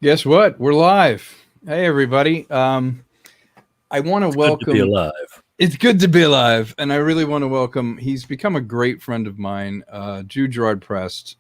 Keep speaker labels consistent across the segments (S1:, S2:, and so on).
S1: Guess what? We're live. Hey, everybody. I want to
S2: Good to be
S1: welcome.
S2: alive.
S1: It's good to be alive, and I really want to welcome. He's become a great friend of mine, Jude Gerard Prest.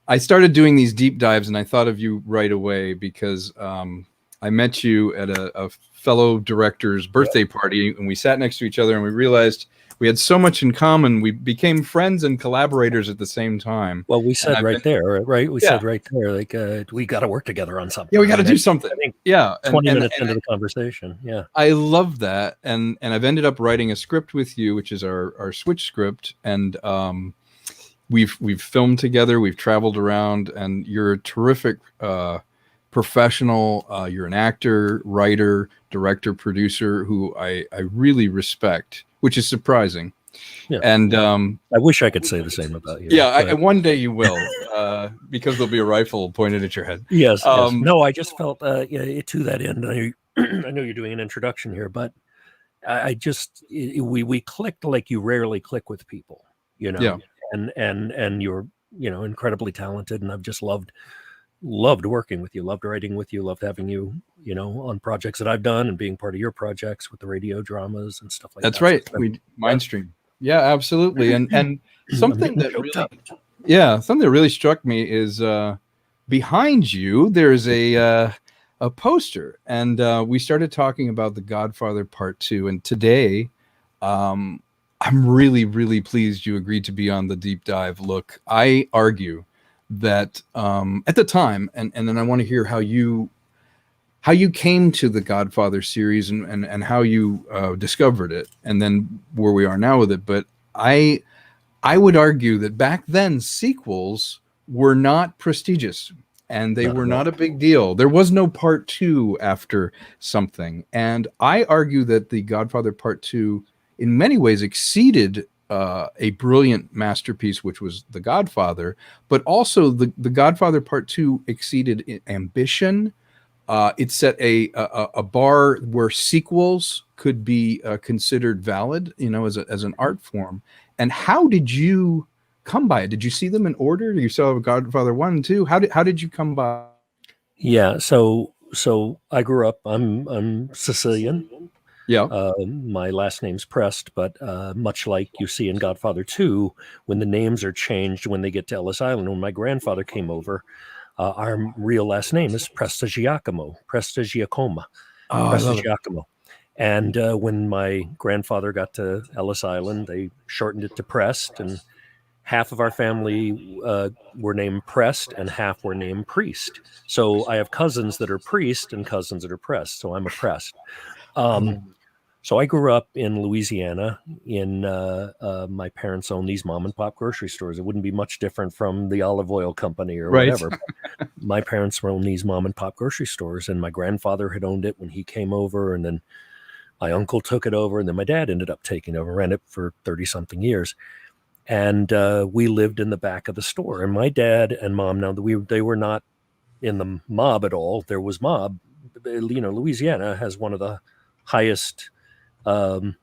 S1: I started doing these deep dives, and I thought of you right away because I met you at a fellow director's birthday party, and we sat next to each other, and we realized we had so much in common. We became friends and collaborators at the same time.
S2: Well, we
S1: And
S2: said
S1: I've
S2: right
S1: been,
S2: there, right? We
S1: yeah,
S2: said right there, like we got to work together on
S1: yeah,
S2: something.
S1: we got to do
S2: I
S1: something.
S2: think
S1: Yeah,
S2: 20 minutes into the conversation, yeah.
S1: I love that, and I've ended up writing a script with you, which is our Switch script, and we've filmed together, we've traveled around, and you're a terrific professional. You're an actor, writer, director, producer who I really respect, which is surprising.
S2: Yeah.
S1: And
S2: I wish I could say the same about you.
S1: yeah,
S2: But
S1: one day you will, because there'll be a rifle pointed at your head.
S2: yes. No, I just felt to that end. I know you're doing an introduction here, but I just we clicked like you rarely click with people,
S1: Yeah,
S2: and you're incredibly talented, and I've just loved working with you, loved writing with you, loved having you, on projects that I've done and being part of your projects with the radio dramas and stuff like
S1: that's
S2: that. So
S1: right.
S2: it's been,
S1: We
S2: yeah,
S1: Mindstream. Yeah, absolutely. And
S2: I'm
S1: something
S2: getting
S1: that
S2: choked
S1: really
S2: up.
S1: something that really struck me is behind you there's a poster, and we started talking about The Godfather Part 2, and today um I'm really pleased you agreed to be on the deep dive. Look, I argue that at the time, and then I want to hear how you came to the Godfather series, and how you discovered it, and then where we are now with it. But I would argue that back then sequels were not prestigious, and they
S2: Not
S1: were
S2: at
S1: not
S2: all.
S1: a big deal. There was no part two after something. And I argue that The Godfather Part 2 in many ways exceeded a brilliant masterpiece, which was The Godfather, but also the Godfather Part 2 exceeded ambition. It set a bar where sequels could be considered valid, as an art form. And how did you come by it? Did you see them in order? You saw Godfather 1 and 2. How did you come by it?
S2: Yeah. So I grew up. I'm Sicilian.
S1: Yeah.
S2: My last name's Prest, but much like you see in Godfather 2, when the names are changed when they get to Ellis Island, when my grandfather came over, our real last name is Prestigiacomo.
S1: Oh, I love it.
S2: Prestigiacomo. And when my grandfather got to Ellis Island, they shortened it to Prest, and half of our family were named Prest, and half were named Priest. So I have cousins that are Priest and cousins that are Prest. So I'm a Prest.
S1: I
S2: Um,
S1: love it.
S2: so I grew up in Louisiana. In my parents owned these mom and pop grocery stores. It wouldn't be much different from the olive oil company or
S1: Right.
S2: whatever. My parents owned these mom and pop grocery stores, and my grandfather had owned it when he came over, and then my uncle took it over, and then my dad ended up taking over, ran it for 30 something years. And we lived in the back of the store. And my dad and mom, now they were not in the mob at all. There was mob. Louisiana has one of the highest um,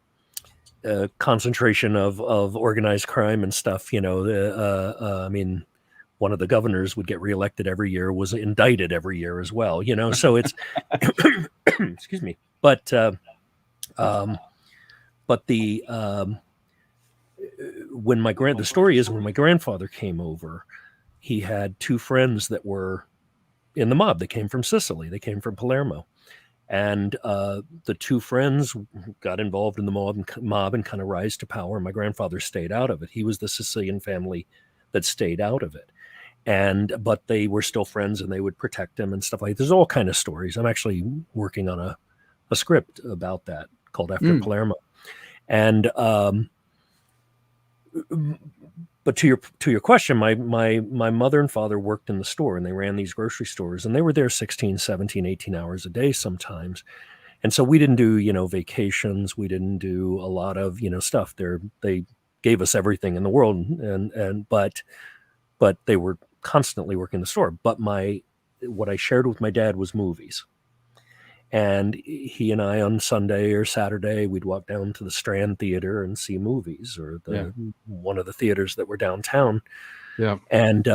S2: concentration of organized crime and stuff. I mean, one of the governors would get reelected every year, was indicted every year as well. So it's excuse me, um, but the story is when my grandfather came over, he had two friends that were in the mob. They came from Sicily. They came from Palermo. And the two friends got involved in the mob and kind of rise to power. My grandfather stayed out of it. He was the Sicilian family that stayed out of it. But they were still friends, and they would protect him and stuff like that. There's all kind of stories. I'm actually working on a script about that called After
S1: Mm.
S2: Palermo. And but to your question, my mother and father worked in the store, and they ran these grocery stores, and they were there 16, 17, 18 hours a day sometimes. And so we didn't do, vacations. We didn't do a lot of, stuff there. They gave us everything in the world. But they were constantly working the store. But what I shared with my dad was movies. And he and I on Sunday or Saturday, we'd walk down to the Strand Theater and see movies, or
S1: Yeah.
S2: one of the theaters that were downtown.
S1: Yeah.
S2: And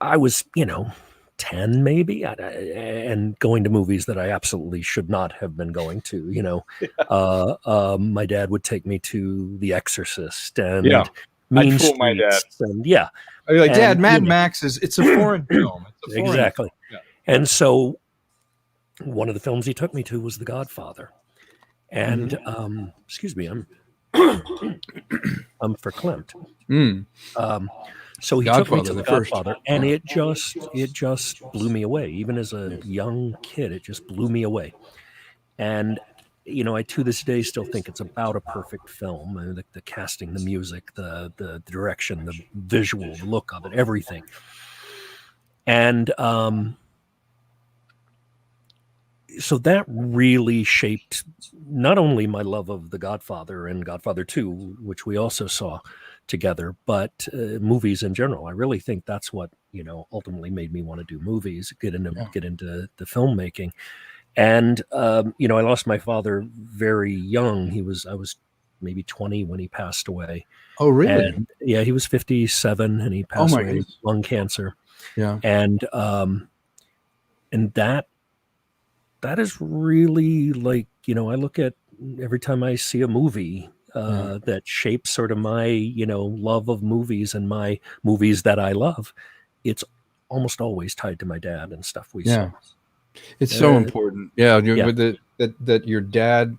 S2: I was, 10 maybe, and going to movies that I absolutely should not have been going to. My dad would take me to The Exorcist
S1: Yeah.
S2: and
S1: I'd
S2: Mean
S1: fool my dad.
S2: Streets, and yeah,
S1: I'd be like, Dad,
S2: and
S1: Mad Max it's a foreign film. It's a foreign
S2: exactly.
S1: film.
S2: And so one of the films he took me to was The Godfather, and excuse me, I'm verklempt.
S1: Mm.
S2: So he
S1: Godfather,
S2: took me to The
S1: the first.
S2: Godfather, and it just blew me away. Even as a young kid, it just blew me away. And I to this day still think it's about a perfect film. The casting, the music, the direction, the visual, the look of it, everything. And so that really shaped not only my love of The Godfather and Godfather 2, which we also saw together, but movies in general. I really think that's what ultimately made me want to do movies, get into the filmmaking. And I lost my father very young. I was maybe 20 when he passed away.
S1: Oh, really?
S2: And, yeah, he was 57 and he passed away with lung cancer.
S1: Yeah.
S2: And that is really like, I look at every time I see a movie that shapes sort of my, love of movies and my movies that I love, it's almost always tied to my dad and stuff we saw.
S1: It's so important. That your dad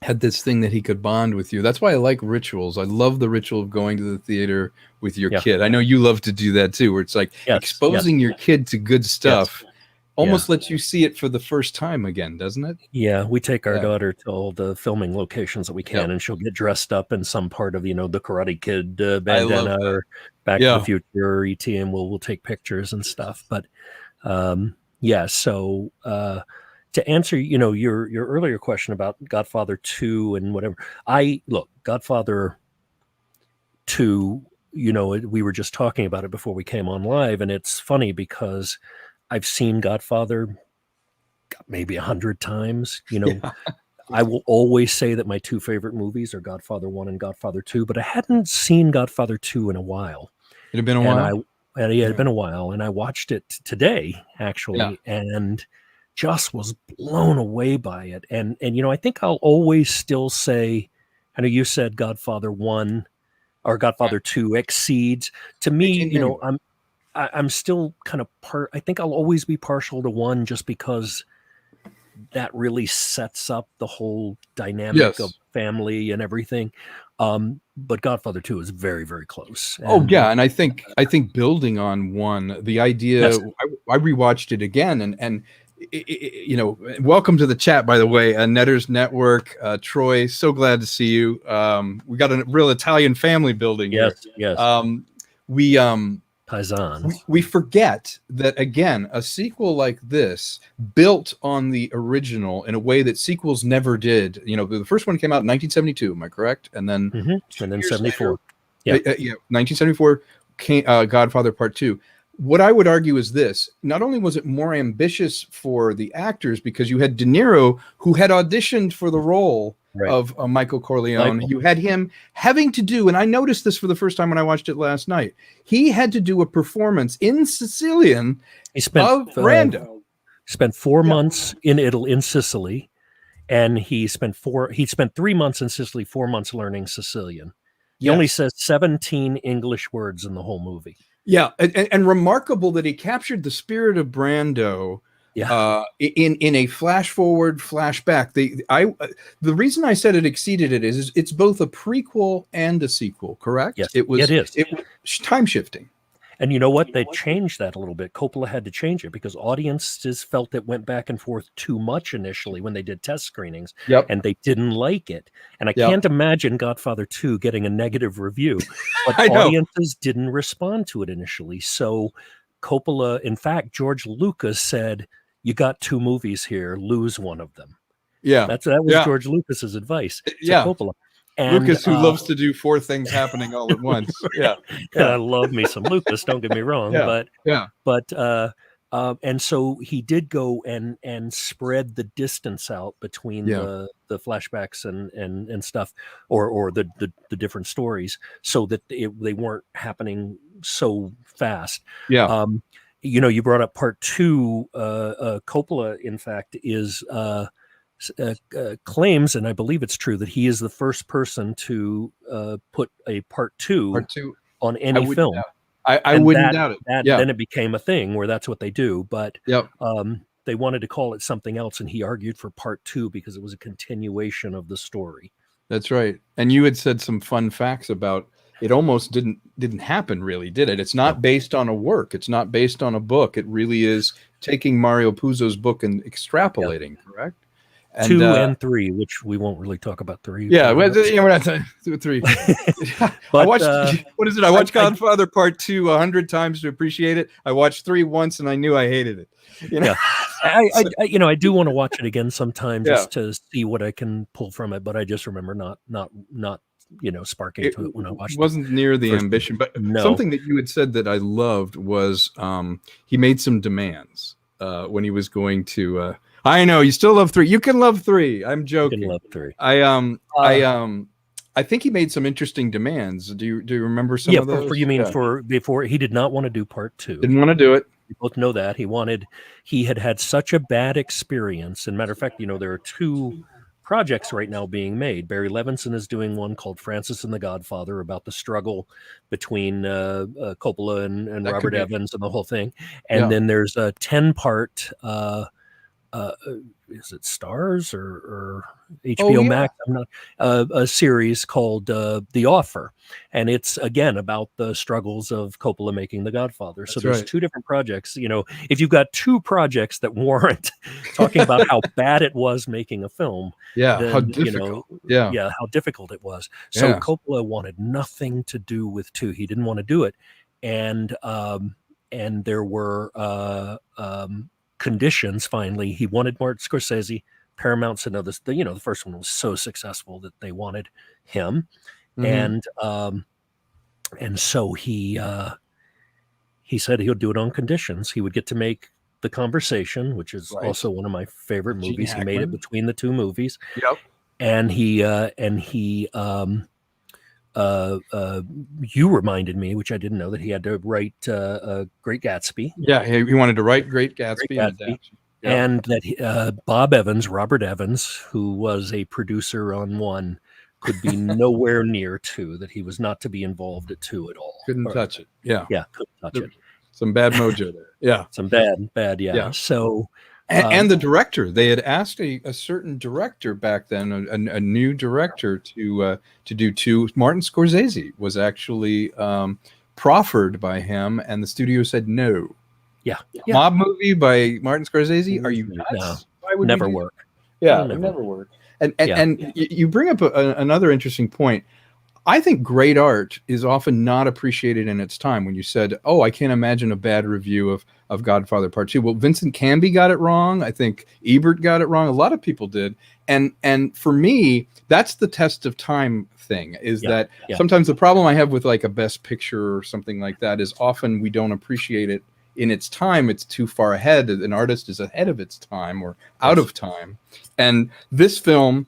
S1: had this thing that he could bond with you. That's why I like rituals. I love the ritual of going to the theater with your kid. I know you love to do that too, where it's like exposing your kid to good stuff. Almost lets you see it for the first time again, doesn't it?
S2: Yeah, we take our daughter to all the filming locations that we can, and she'll get dressed up in some part of, the Karate Kid bandana or Back to the Future or E.T., and we'll take pictures and stuff. But so to answer, your earlier question about Godfather 2 and whatever, Godfather 2, we were just talking about it before we came on live, and it's funny because I've seen Godfather maybe 100 times. I will always say that my two favorite movies are Godfather 1 and Godfather 2, but I hadn't seen Godfather 2 in a while.
S1: It had been a while?
S2: It had been a while, and I watched it today, actually, and just was blown away by it. And I think I'll always still say, I know you said Godfather 1 or Godfather 2 exceeds. To me, I'm still kind of I think I'll always be partial to 1 just because that really sets up the whole dynamic of family and everything. But Godfather 2 is very, very close.
S1: And I think building on 1, the idea, I rewatched it again and welcome to the chat, by the way, Netters Network, Troy, so glad to see you. We got a real Italian family building here. We forget that, again, a sequel like this built on the original in a way that sequels never did. The first one came out in 1972, am I correct? And then
S2: 74.
S1: Later, 1974 came Godfather Part 2. What I would argue is this: not only was it more ambitious for the actors, because you had De Niro, who had auditioned for the role of Michael Corleone. You had him having to do, and I noticed this for the first time when I watched it last night, he had to do a performance in Sicilian of Brando.
S2: Spent 4 months in Sicily, and he spent 3 months in Sicily, 4 months learning Sicilian. He only says 17 English words in the whole movie.
S1: Yeah, and remarkable that he captured the spirit of Brando in a flash forward, flashback. The reason I said it exceeded it is it's both a prequel and a sequel, correct?
S2: Yes,
S1: it was time shifting.
S2: And you know what? They changed that a little bit. Coppola had to change it because audiences felt it went back and forth too much initially when they did test screenings, and they didn't like it. And I can't imagine Godfather 2 getting a negative review, but audiences didn't respond to it initially. So Coppola, in fact, George Lucas said, "You got 2 movies here, lose one of them."
S1: Yeah,
S2: that was George Lucas's advice to Coppola.
S1: And, Lucas, who loves to do 4 things happening all at once.
S2: I love me some Lucas. Don't get me wrong, and so he did go and spread the distance out between the flashbacks and stuff, or the different stories, so that they weren't happening so fast.
S1: Yeah.
S2: You brought up part two. Coppola, in fact, is claims, and I believe it's true, that he is the first person to put a part two
S1: Part two.
S2: on
S1: I
S2: any
S1: wouldn't
S2: film.
S1: doubt it. I
S2: And
S1: wouldn't doubt it. Yeah.
S2: then it became a thing where that's what they do. But
S1: Yep.
S2: they wanted to call it something else, and he argued for part two because it was a continuation of the story.
S1: That's right. And you had said some fun facts about it. Almost didn't happen, really, did it? It's not based on a work. It's not based on a book. It really is taking Mario Puzo's book and extrapolating. Correct. And,
S2: 2 and 3, which we won't really talk about 3.
S1: Yeah, we're not talking 3.
S2: But,
S1: I watched what is it? I watched Godfather Part 2 100 times to appreciate it. I watched 3 once and I knew I hated it.
S2: Yeah, I do want to watch it again sometime just to see what I can pull from it. But I just remember not sparking to it when I watched it.
S1: Wasn't near the ambition, but something that you had said that I loved was he made some demands when he was going to. I know you still love 3. You can love 3. I'm joking.
S2: You can love 3.
S1: I think he made some interesting demands. Do you remember some of those?
S2: For before he did not want to do part 2.
S1: Didn't want to do it.
S2: We both know that he had such a bad experience. And matter of fact, there are 2 projects right now being made. Barry Levinson is doing one called Francis and the Godfather about the struggle between Coppola and Robert Evans and the whole thing. And then there's a 10-part. Is it Stars or HBO Max? I'm not a series called The Offer, and it's again about the struggles of Coppola making The Godfather. So there's 2 different projects. If you've got 2 projects that warrant talking about how bad it was making a film,
S1: how difficult.
S2: How difficult it was. So Coppola wanted nothing to do with 2. He didn't want to do it, and there were conditions. Finally, he wanted Martin Scorsese. Paramount said no. The first one was so successful that they wanted him, and so he said he'll do it on conditions. He would get to make The Conversation, which is also one of my favorite movies. He made it between the 2 movies. Yep. And he you reminded me, which I didn't know, that he had to write Great Gatsby.
S1: Yeah, he wanted to write Great Gatsby.
S2: And that Robert Evans, who was a producer on 1, could be nowhere near 2, that he was not to be involved at 2 at all.
S1: Couldn't touch it. Yeah,
S2: couldn't touch it.
S1: Some bad mojo there. Yeah.
S2: Some bad, yeah. So...
S1: And the director, they had asked a certain director back then, a new director to do 2. Martin Scorsese was actually proffered by him, and the studio said no.
S2: Yeah.
S1: Mob movie by Martin Scorsese? Are you nuts?
S2: No, why would never work.
S1: Yeah, it would never work. And you bring up another interesting point. I think great art is often not appreciated in its time. When you said, I can't imagine a bad review of Godfather Part 2. Well, Vincent Canby got it wrong. I think Ebert got it wrong. A lot of people did. And for me, that's the test of time thing, is that sometimes the problem I have with like a Best Picture or something like that is often we don't appreciate it in its time. It's too far ahead. An artist is ahead of its time or out of time. And this film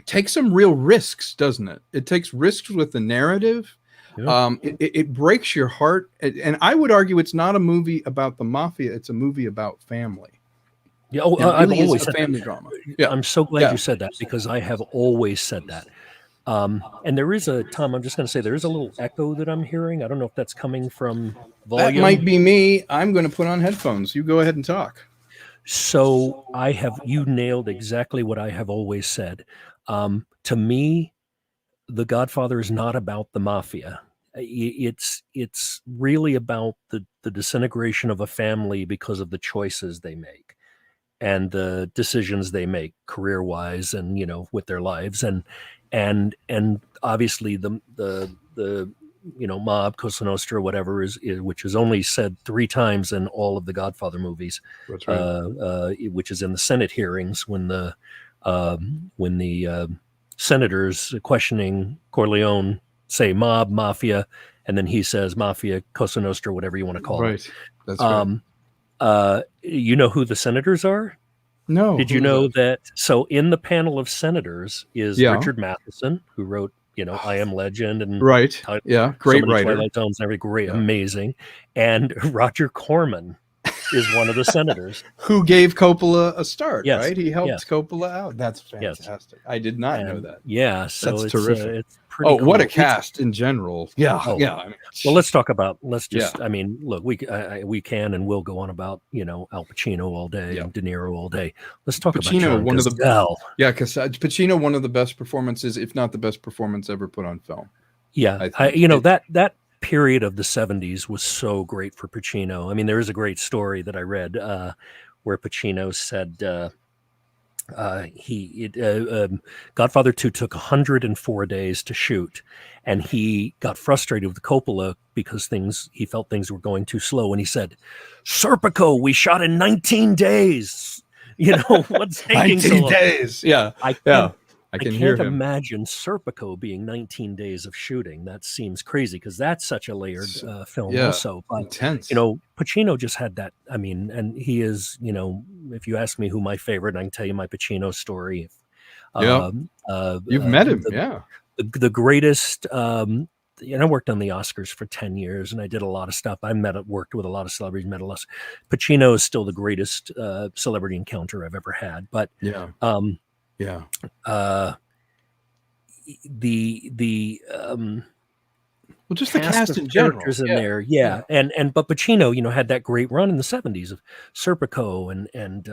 S1: takes some real risks, doesn't it? It takes risks with the narrative. Yeah. It breaks your heart. And I would argue it's not a movie about the mafia. It's a movie about family.
S2: Yeah, I've always
S1: said family drama. Yeah.
S2: I'm so glad you said that, because I have always said that. And there is Tom, I'm just going to say there is a little echo that I'm hearing. I don't know if that's coming from volume.
S1: That might be me. I'm going to put on headphones. You go ahead and talk.
S2: So you nailed exactly what I have always said. To me, The Godfather is not about the mafia. It's really about the disintegration of a family because of the choices they make and the decisions they make career-wise and with their lives, and obviously the mob, Cosa Nostra, whatever is which is only said 3 times in all of the Godfather movies. That's right. Which is in the Senate hearings when the senators questioning Corleone say mob, mafia, and then he says mafia, Cosa Nostra, whatever you want to call it.
S1: That's right.
S2: You know who the senators are?
S1: No.
S2: Did you know that? So in the panel of senators is Richard Matheson, who wrote I Am Legend and
S1: Right. Yeah.
S2: so
S1: Great
S2: many
S1: writer.
S2: Twilight Zones and everything. Great,
S1: Yeah.
S2: amazing. And Roger Corman is one of the senators.
S1: Who gave Coppola a start,
S2: Yes.
S1: right? He helped
S2: Yes.
S1: Coppola out. That's
S2: Yes.
S1: fantastic. I did not know
S2: And
S1: that.
S2: yeah, so
S1: That's terrific.
S2: it's pretty cool.
S1: What a cast in general. Yeah.
S2: Oh,
S1: Yeah. I mean,
S2: well, let's just, I mean, look, we can and will go on about, Al Pacino all day and De Niro all day. Let's talk about John Cazale.
S1: Because Pacino, one of the best performances, if not the best performance ever put on film.
S2: Yeah. That period of the 70s was so great for Pacino. I mean, there is a great story that I read where Pacino said Godfather 2 took 104 days to shoot, and he got frustrated with Coppola because he felt things were going too slow, and he said, "Serpico, we shot in 19 days. What's taking
S1: 19
S2: so long?"
S1: days. Yeah.
S2: I can't imagine Serpico being 19 days of shooting. That seems crazy because that's such a layered film also. But,
S1: intense.
S2: Pacino just had that. I mean, and he is, if you ask me who my favorite, I can tell you my Pacino story.
S1: You've met him.
S2: The greatest. I worked on the Oscars for 10 years and I did a lot of stuff. Worked with a lot of celebrities, met a lot. Pacino is still the greatest celebrity encounter I've ever had. But
S1: just the cast in general
S2: in there, but Pacino, had that great run in the 70s of Serpico and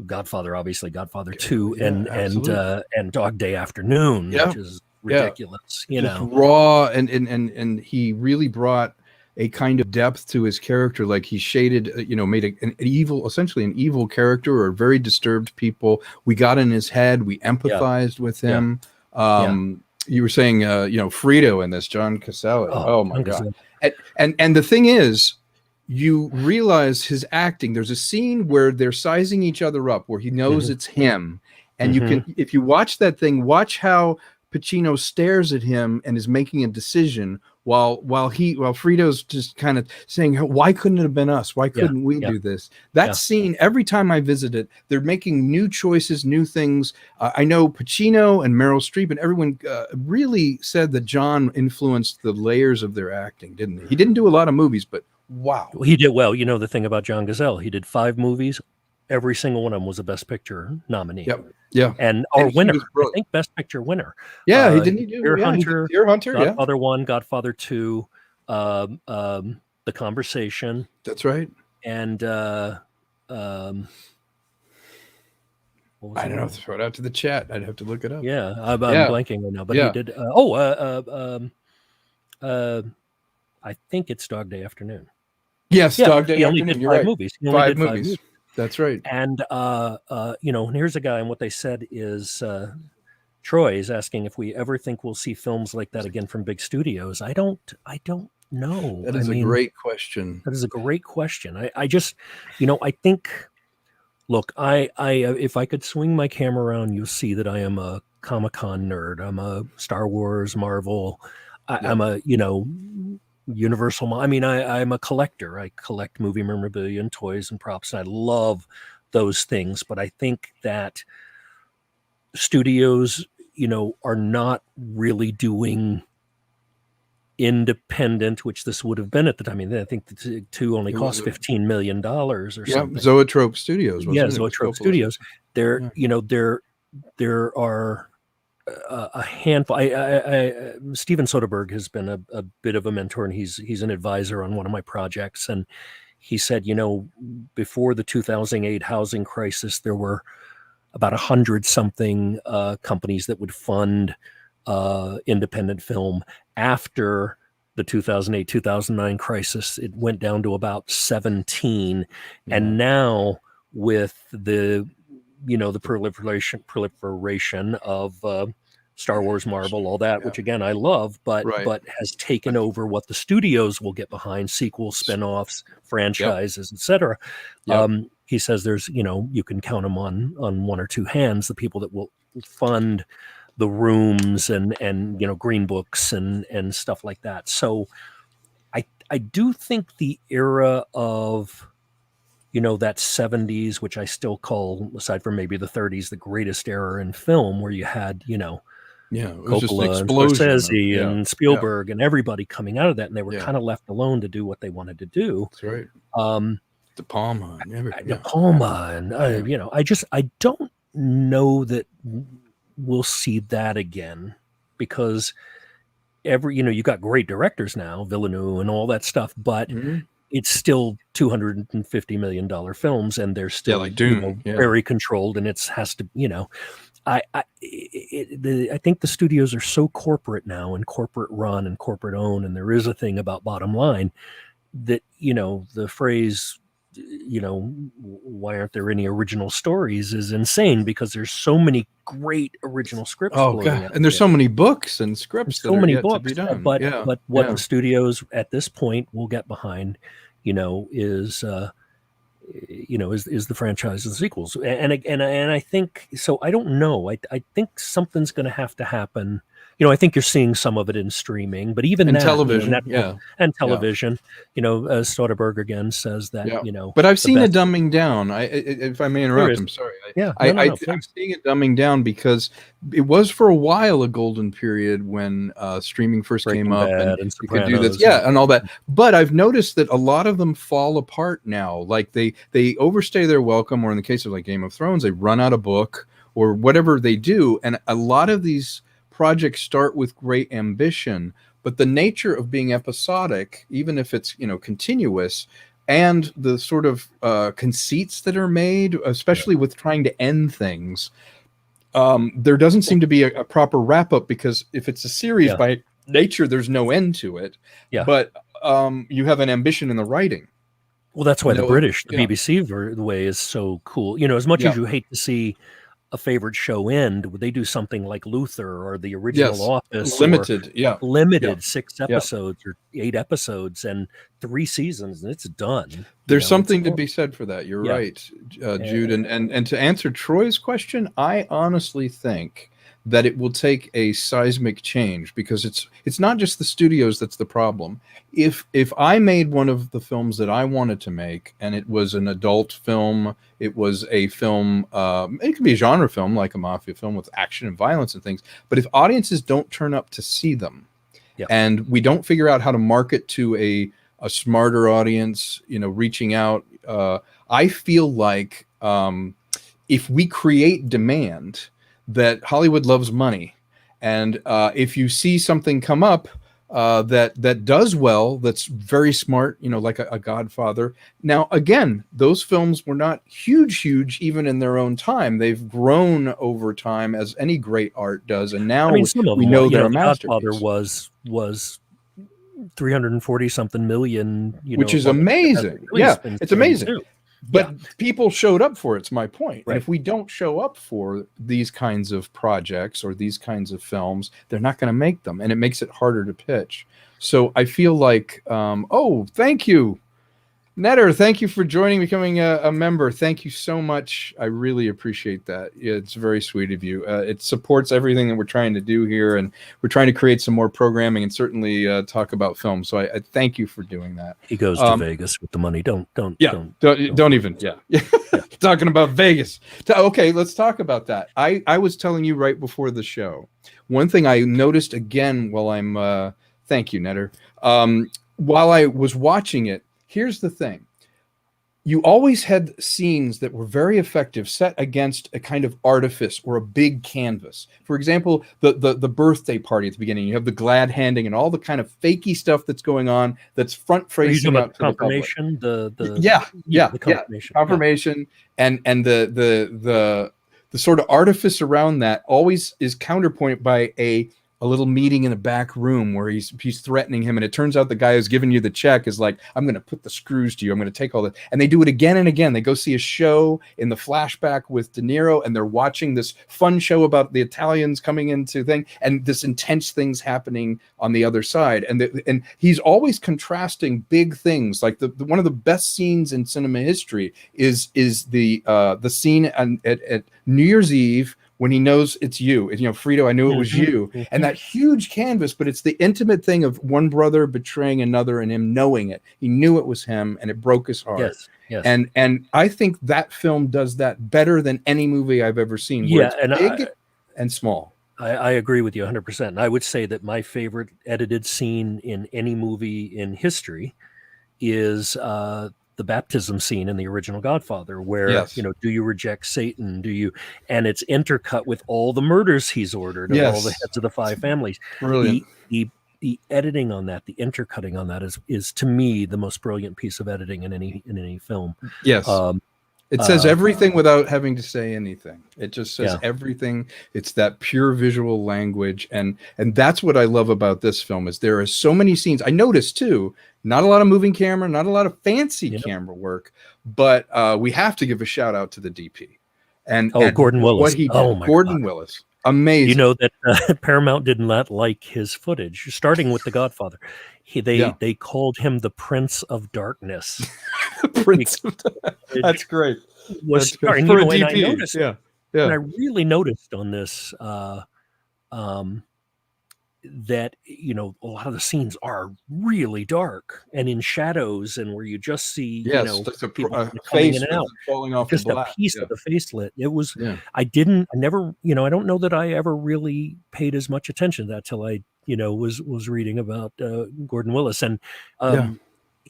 S2: Godfather, obviously Godfather 2 and Dog Day Afternoon, which is ridiculous,
S1: just raw and he really brought a kind of depth to his character, like he shaded, made essentially an evil character or very disturbed people. We got in his head, we empathized with him. You were saying, Frito in this, John Cazale. Oh my God. And the thing is, you realize his acting. There's a scene where they're sizing each other up, where he knows it's him. And you can, if you watch that thing, watch how Pacino stares at him and is making a decision while Frito's just kind of saying, why couldn't it have been us? Why couldn't we do this? That scene, every time I visit it, they're making new choices, new things. I know Pacino and Meryl Streep and everyone really said that John influenced the layers of their acting, didn't he? He didn't do a lot of movies, but wow.
S2: He did well. The thing about John Cazale, he did 5 movies. Every single one of them was a Best Picture nominee. And winner. I think Best Picture winner.
S1: He didn't do
S2: Deer Hunter, Godfather 1, Godfather 2, The Conversation.
S1: That's right.
S2: And
S1: I don't know. Throw it out to the chat. I'd have to look it up.
S2: Yeah, I'm blanking right now. But he did. I think it's Dog Day Afternoon.
S1: Yes, Dog Day Afternoon.
S2: He only did 5 movies. He only did 5 movies.
S1: That's right.
S2: And and here's a guy, and what they said is Troy is asking if we ever think we'll see films like that again from big studios. I don't know.
S1: That is a great question.
S2: That is a great question. I just, I think, look, I if I could swing my camera around, you'll see that I am a Comic-Con nerd. I'm a Star Wars, Marvel. I'm a, Universal. I mean, I'm a collector. I collect movie memorabilia and toys and props, and I love those things. But I think that studios, are not really doing independent, which this would have been at the time. I mean, I think the 2 only cost $15 million or something.
S1: Zoetrope Studios.
S2: Zoetrope Studios. There are a handful. Steven Soderbergh has been a bit of a mentor, and he's an advisor on one of my projects. And he said, before the 2008 housing crisis, there were about 100 something companies that would fund independent film. After the 2008-2009 crisis, it went down to about 17. And now with the proliferation of Star Wars, Marvel, all that, which again I love, but has taken over what the studios will get behind: sequels, spin-offs, franchises, etc. He says there's, you can count them on 1 or 2 hands, the people that will fund the rooms and Green Books and stuff like that. So I do think the era of that 70s, which I still call, aside from maybe the 30s, the greatest era in film, where you had,
S1: Yeah, it was just an
S2: Coppola and
S1: explosion of
S2: Scorsese and
S1: yeah,
S2: Spielberg and everybody coming out of that, and they were
S1: yeah.
S2: kind of left alone to do what they wanted to do.
S1: That's right.
S2: Um,
S1: De Palma and
S2: De
S1: yeah.
S2: Palma, and
S1: Yeah.
S2: you know, I don't know that we'll see that again, because you know, you got great directors now, Villeneuve and all that stuff, but
S1: Mhm.
S2: it's still $250 million films, and they're
S1: Yeah,
S2: still,
S1: like
S2: you
S1: Dune.
S2: know,
S1: Yeah.
S2: very controlled, and has to, you know, I think the studios are so corporate now, and corporate run and corporate owned, and there is a thing about bottom line that, you know, the phrase, you know, why aren't there any original stories is insane, because there's so many great original scripts
S1: Oh
S2: floating
S1: god,
S2: out
S1: and there's
S2: there.
S1: so many books and scripts
S2: There's
S1: that
S2: so
S1: are
S2: many
S1: yet to
S2: books,
S1: be done.
S2: but
S1: Yeah.
S2: what
S1: Yeah.
S2: the studios at this point will get behind, you know, is is the franchise and sequels, and I think so. I don't know. I think something's going to have to happen. You know, I think you're seeing some of it in streaming, but even
S1: And
S2: that, you know,
S1: television.
S2: Netflix
S1: Yeah.
S2: and
S1: Yeah.
S2: television. You know, Soderbergh again says that,
S1: Yeah,
S2: you know,
S1: but I've
S2: the
S1: seen a
S2: best
S1: dumbing down. If I may
S2: there
S1: interrupt,
S2: is.
S1: I'm sorry.
S2: Yeah, no,
S1: I'm
S2: please.
S1: seeing it dumbing down because it was for a while a golden period when streaming first came
S2: Breaking
S1: up and
S2: Bad and
S1: you could do this,
S2: Sopranos,
S1: yeah, and all that. But I've noticed that a lot of them fall apart now. Like they overstay their welcome, or in the case of like Game of Thrones, they run out of book or whatever they do, and a lot of these projects start with great ambition, but the nature of being episodic, even if it's, you know, continuous, and the sort of conceits that are made,
S2: yeah,
S1: especially with trying to end things, there doesn't seem to be a proper wrap up, because if it's a series
S2: yeah,
S1: by nature, there's no end to it.
S2: yeah.
S1: But you have an ambition in the writing.
S2: Well, that's why the
S1: No,
S2: British, the
S1: yeah,
S2: BBC the way is so cool. You know, as much
S1: yeah,
S2: as you hate to see a favorite show end, would they do something like Luther or the original
S1: yes,
S2: Office, or
S1: limited, yeah, yeah,
S2: limited 6
S1: yeah.
S2: episodes or 8 episodes and 3 seasons, and it's done. You
S1: There's
S2: know, it's
S1: something to be said for that. You're
S2: yeah.
S1: right, Jude. And to answer Troy's question, I honestly think that it will take a seismic change, because it's not just the studios that's the problem. If I made one of the films that I wanted to make, and it was an adult film, it was a film, it could be a genre film like a mafia film with action and violence and things. But if audiences don't turn up to see them,
S2: Yeah.
S1: and we don't figure out how to market to a smarter audience, you know, reaching out, I feel like if we create demand, that Hollywood loves money, and if you see something come up that does well, that's very smart, you know, like a Godfather. Now, again, those films were not huge even in their own time. They've grown over time, as any great art does, and
S2: I
S1: now
S2: mean, some of
S1: we
S2: them,
S1: know
S2: you
S1: they're
S2: know,
S1: a
S2: The Godfather
S1: masterpiece,
S2: was 340 something million, you
S1: which
S2: know,
S1: is
S2: when it was
S1: amazing. Yeah,
S2: released in
S1: it's amazing.
S2: 72.
S1: But
S2: Yeah,
S1: people showed up for it. It's my point. And
S2: right.
S1: if we don't show up for these kinds of projects or these kinds of films, they're not going to make them, and it makes it harder to pitch. So I feel like, oh, thank you, Netter. Thank you for joining, becoming a member. Thank you so much. I really appreciate that. It's very sweet of you. It supports everything that we're trying to do here, and we're trying to create some more programming and certainly talk about film. So I thank you for doing that.
S2: He goes to Vegas with the money. Don't
S1: Even. Yeah. Talking about Vegas. Okay, let's talk about that. I was telling you right before the show, one thing I noticed again while I'm thank you, Netter. While I was watching it, here's the thing. You always had scenes that were very effective set against a kind of artifice or a big canvas. For example, the birthday party at the beginning, you have the glad handing and all the kind of fakey stuff that's going on, that's front facing out to
S2: confirmation,
S1: the public.
S2: the confirmation.
S1: Confirmation, and the sort of artifice around that always is counterpointed by a little meeting in a back room where he's threatening him, and it turns out the guy who's giving you the check is like, I'm going to put the screws to you, I'm going to take all that. And they do it again and again. They go see a show in the flashback with De Niro, and they're watching this fun show about the Italians coming into thing, and this intense things happening on the other side. And he's always contrasting big things. Like the one of the best scenes in cinema history is the scene at New Year's Eve, when he knows it's you, Frito, I knew it was you. And that huge canvas, but it's the intimate thing of one brother betraying another and him knowing it. He knew it was him, and it broke his heart.
S2: Yes.
S1: And I think that film does that better than any movie I've ever seen. Where it's big and small.
S2: I agree with you 100%. And I would say that my favorite edited scene in any movie in history is the baptism scene in the original Godfather, where,
S1: Yes.
S2: do you reject Satan? Do you? And it's intercut with all the murders he's ordered of all the
S1: Yes.
S2: heads of the five families.
S1: Brilliant.
S2: The editing on that, the intercutting on that is to me the most brilliant piece of editing in any film.
S1: Yes.
S2: Um,
S1: It says everything without having to say anything. It just says
S2: Yeah.
S1: everything. It's that pure visual language, and that's what I love about this film. Is there are so many scenes. I noticed too. Not a lot of moving camera, not a lot of fancy camera work, but we have to give a shout out to the DP and
S2: Gordon Willis.
S1: What he did.
S2: Oh my
S1: Gordon
S2: God.
S1: Willis, amazing.
S2: You know that Paramount did not like his footage, starting with The Godfather. They called him the Prince of Darkness.
S1: Prince. That's great.
S2: Was starting,
S1: for a
S2: and I
S1: DP.
S2: noticed,
S1: yeah.
S2: and I really noticed on this that a lot of the scenes are really dark and in shadows, and where you just see people coming in and out,
S1: falling off
S2: just
S1: the
S2: a
S1: glass.
S2: piece of the facelit. It was.
S1: Yeah.
S2: I never. I don't know that I ever really paid as much attention to that till I was reading about Gordon Willis, and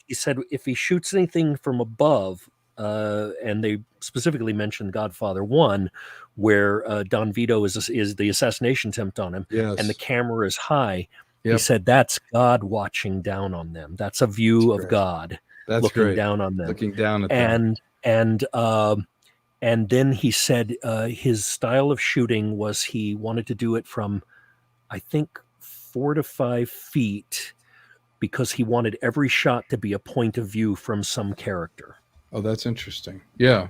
S2: he said if he shoots anything from above. And they specifically mentioned Godfather 1, where Don Vito is the assassination attempt on him, and the camera is high. He said that's God watching down on them. That's a view of God looking down on them.
S1: Looking down at them.
S2: And then he said his style of shooting was he wanted to do it from, I think, 4 to 5 feet, because he wanted every shot to be a point of view from some character.
S1: Oh, that's interesting. Yeah.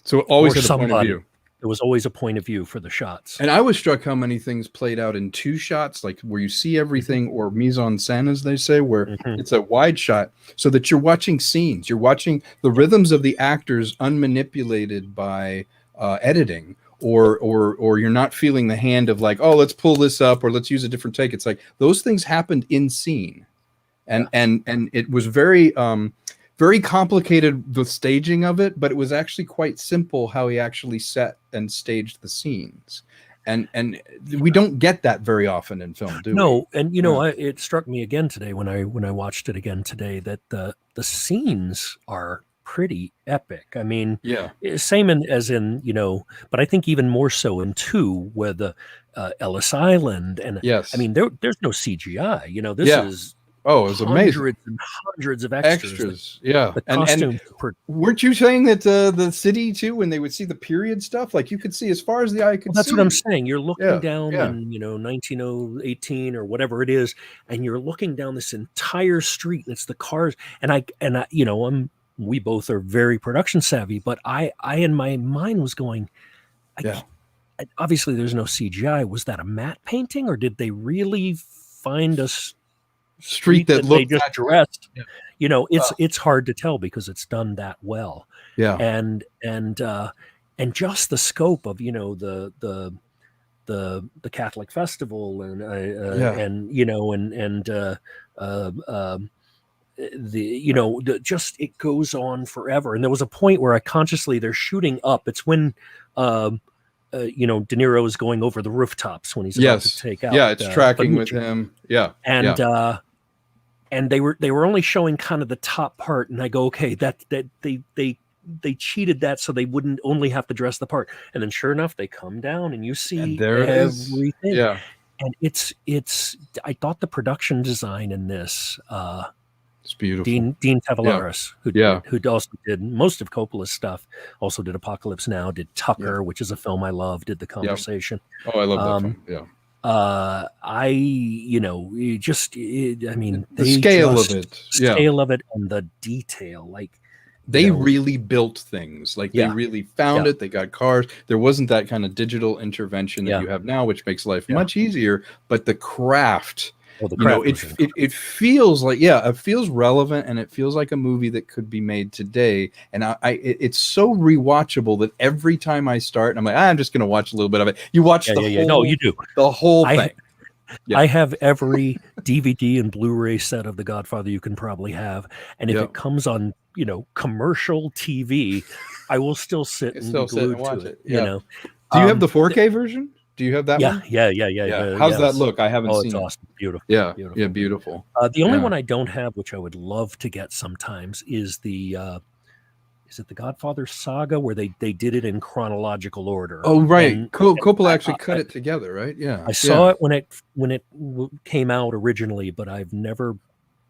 S1: So it always had a point of view.
S2: There was always a point of view for the shots.
S1: And I was struck how many things played out in 2 shots, like where you see everything, or mise en scène, as they say, where it's a wide shot, so that you're watching scenes. You're watching the rhythms of the actors unmanipulated by editing, or you're not feeling the hand of like, oh, let's pull this up, or let's use a different take. It's like those things happened in scene. And it was very complicated, the staging of it, but it was actually quite simple how he actually set and staged the scenes. And we don't get that very often in film, do we?
S2: No, and it struck me again today when I watched it again today that the scenes are pretty epic. I mean, same as in but I think even more so in 2, where the Ellis Island, and I mean there's no CGI. This is.
S1: Oh, it was amazing.
S2: Hundreds of extras.
S1: Yeah.
S2: The costumes.
S1: Weren't you saying that the city too, when they would see the period stuff, like you could see as far as the eye could see?
S2: That's what I'm saying. You're looking down in 1918 or whatever it is, and you're looking down this entire street, and it's the cars. And I we both are very production savvy, but I in my mind was going, obviously there's no CGI. Was that a matte painting, or did they really find a street that they just dressed? It's hard to tell because it's done that well. And just the scope of the Catholic festival just it goes on forever. And there was a point where they're shooting up. It's when De Niro is going over the rooftops when he's about to take out.
S1: Yeah, it's tracking with him. Yeah.
S2: And they were only showing kind of the top part, and I go, okay, that they cheated that so they wouldn't only have to dress the part. And then sure enough, they come down and you see everything.
S1: Yeah.
S2: And it's I thought the production design in this
S1: it's beautiful.
S2: Dean Tavares, who also did most of Coppola's stuff, also did Apocalypse Now, did Tucker, which is a film I love, did The Conversation.
S1: Oh, I love that film. Yeah.
S2: The scale of it and the detail, like
S1: they really built things, like they really found it. They got cars. There wasn't that kind of digital intervention that you have now, which makes life much easier. But the craft, it feels like it feels relevant, and it feels like a movie that could be made today. And it's so rewatchable that every time I start, I'm like, I'm just going to watch a little bit of it. You watch the whole. No,
S2: you do
S1: the whole thing.
S2: I have every DVD and Blu-ray set of The Godfather you can probably have, and if it comes on, commercial TV, I will still sit and
S1: watch it.
S2: You know,
S1: do you have the 4K version? Do you have that
S2: Yeah,
S1: one?
S2: yeah.
S1: Yeah. How's that
S2: Yes.
S1: look? I haven't
S2: Oh, it's
S1: seen it.
S2: awesome. Beautiful.
S1: Yeah. Yeah.
S2: Beautiful.
S1: Beautiful.
S2: The only
S1: Yeah.
S2: one I don't have, which I would love to get sometimes, is is it the Godfather Saga, where they did it in chronological order.
S1: Oh, right.
S2: And
S1: Coppola
S2: I,
S1: actually
S2: I,
S1: cut it together, right? Yeah.
S2: I saw
S1: Yeah.
S2: it when it came out originally, but I've never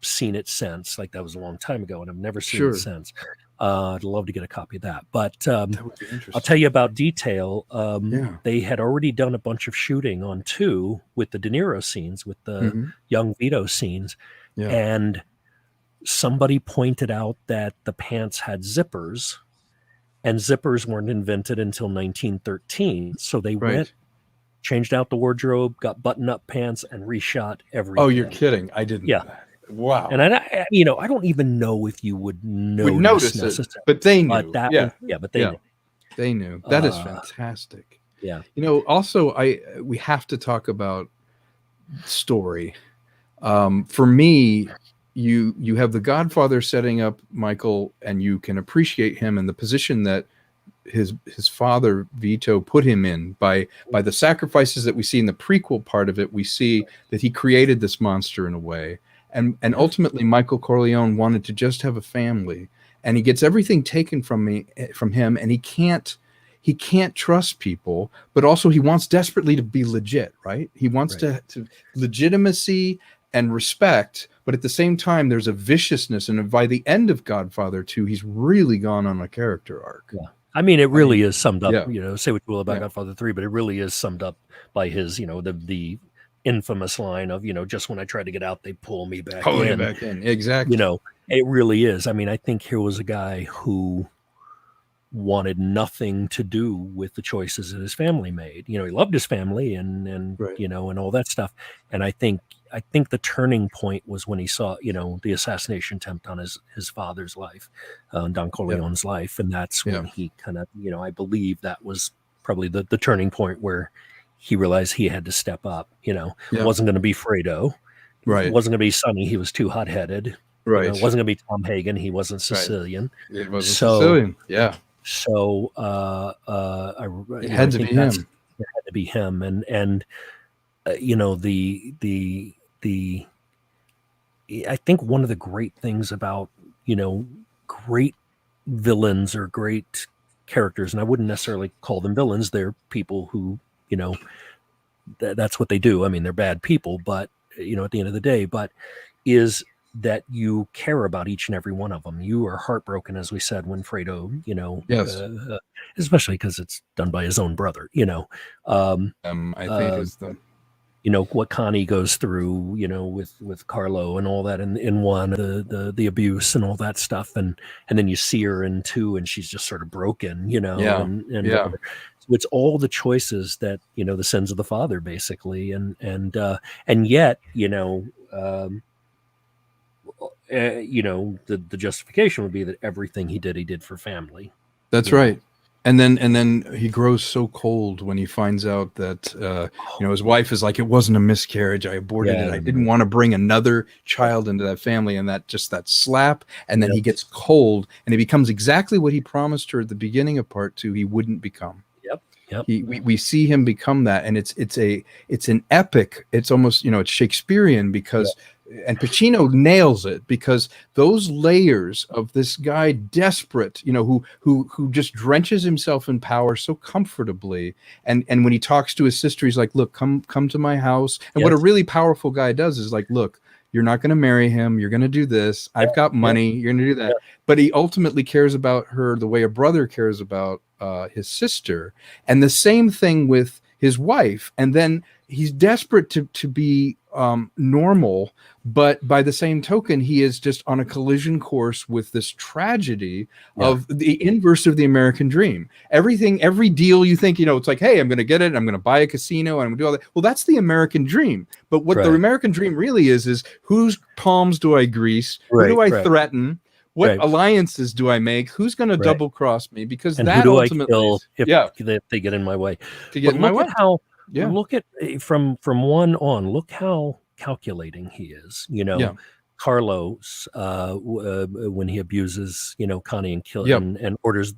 S2: seen it since. Like, that was a long time ago, and I've never seen it
S1: Sure.
S2: since. I'd love to get a copy of that. But
S1: That would be interesting.
S2: I'll tell you about detail.
S1: Yeah.
S2: They had already done a bunch of shooting on 2 with the De Niro scenes, with the
S1: Mhm.
S2: young Vito scenes,
S1: Yeah.
S2: and somebody pointed out that the pants had zippers, and zippers weren't invented until 1913. So they
S1: Right.
S2: went, changed out the wardrobe, got button-up pants, and reshot everything.
S1: Oh, you're kidding. I didn't know that. Wow.
S2: And I don't even know if you would
S1: notice it,
S2: necessarily,
S1: but they knew.
S2: but that
S1: Yeah.
S2: was, but they knew.
S1: They knew. That is fantastic.
S2: Yeah.
S1: Also, we have to talk about story. For me, you have the Godfather setting up Michael, and you can appreciate him in the position that his father Vito put him in by the sacrifices that we see in the prequel part of it. We see that he created this monster in a way, and ultimately Michael Corleone wanted to just have a family, and he gets everything taken from him, and he can't trust people, but also he wants desperately to be legit, right? He wants to legitimacy and respect, but at the same time there's a viciousness, and by the end of Godfather 2 he's really gone on a character arc.
S2: Yeah. I mean, it really is summed up,
S1: Yeah.
S2: Say what you will about Godfather 3, but it really is summed up by his, the infamous line of, just when I try to get out, they pull me back in.
S1: Exactly.
S2: It really is. I mean, I think here was a guy who wanted nothing to do with the choices that his family made. He loved his family and
S1: Right.
S2: and all that stuff. And I think the turning point was when he saw, the assassination attempt on his father's life, Don Corleone's life. And that's when he kind of, I believe that was probably the turning point where he realized he had to step up. It wasn't going to be Fredo.
S1: Right.
S2: It wasn't going to be Sonny. He was too hot-headed.
S1: Right.
S2: It wasn't going to be Tom Hagen. He wasn't Sicilian.
S1: Right. It wasn't Sicilian. Yeah.
S2: So
S1: it had to be him.
S2: It had to be him, and the I think one of the great things about great villains or great characters, and I wouldn't necessarily call them villains. They're people who that's what they do. I mean, they're bad people, but at the end of the day, is that you care about each and every one of them. You are heartbroken, as we said, when Fredo, especially because it's done by his own brother,
S1: I think it's the,
S2: what Connie goes through, with Carlo and all that in one, the abuse and all that stuff. And then you see her in 2 and she's just sort of broken, So it's all the choices that, the sins of the father, basically. And yet, the justification would be that everything he did for family.
S1: That's right. And then he grows so cold when he finds out that his wife is like, it wasn't a miscarriage, I aborted it, I didn't want to bring another child into that family, and that slap, and then he gets cold, and he becomes exactly what he promised her at the beginning of part 2 he wouldn't become.
S2: Yep.
S1: We see him become that, and it's an epic. It's almost it's Shakespearean, because and Pacino nails it, because those layers of this guy desperate, who just drenches himself in power so comfortably, and when he talks to his sister, he's like, look, come to my house. And what a really powerful guy does is like, look, you're not going to marry him, you're going to do this, I've got money, you're going to do that. But he ultimately cares about her the way a brother cares about his sister, and the same thing with his wife. And then he's desperate to be normal, but by the same token, he is just on a collision course with this tragedy of the inverse of the American dream. Every deal you think, it's like, hey, I'm going to get it, I'm going to buy a casino, and I'm going to do all that. Well, that's the American dream. But what the American dream really is whose palms do I grease? Who do I threaten? What alliances do I make? Who's going to double cross me? Because
S2: and
S1: that
S2: who do
S1: ultimately,
S2: I kill if they get in my way? Look at from 1 on. Look how calculating he is. Carlos, when he abuses, Connie and kill and orders,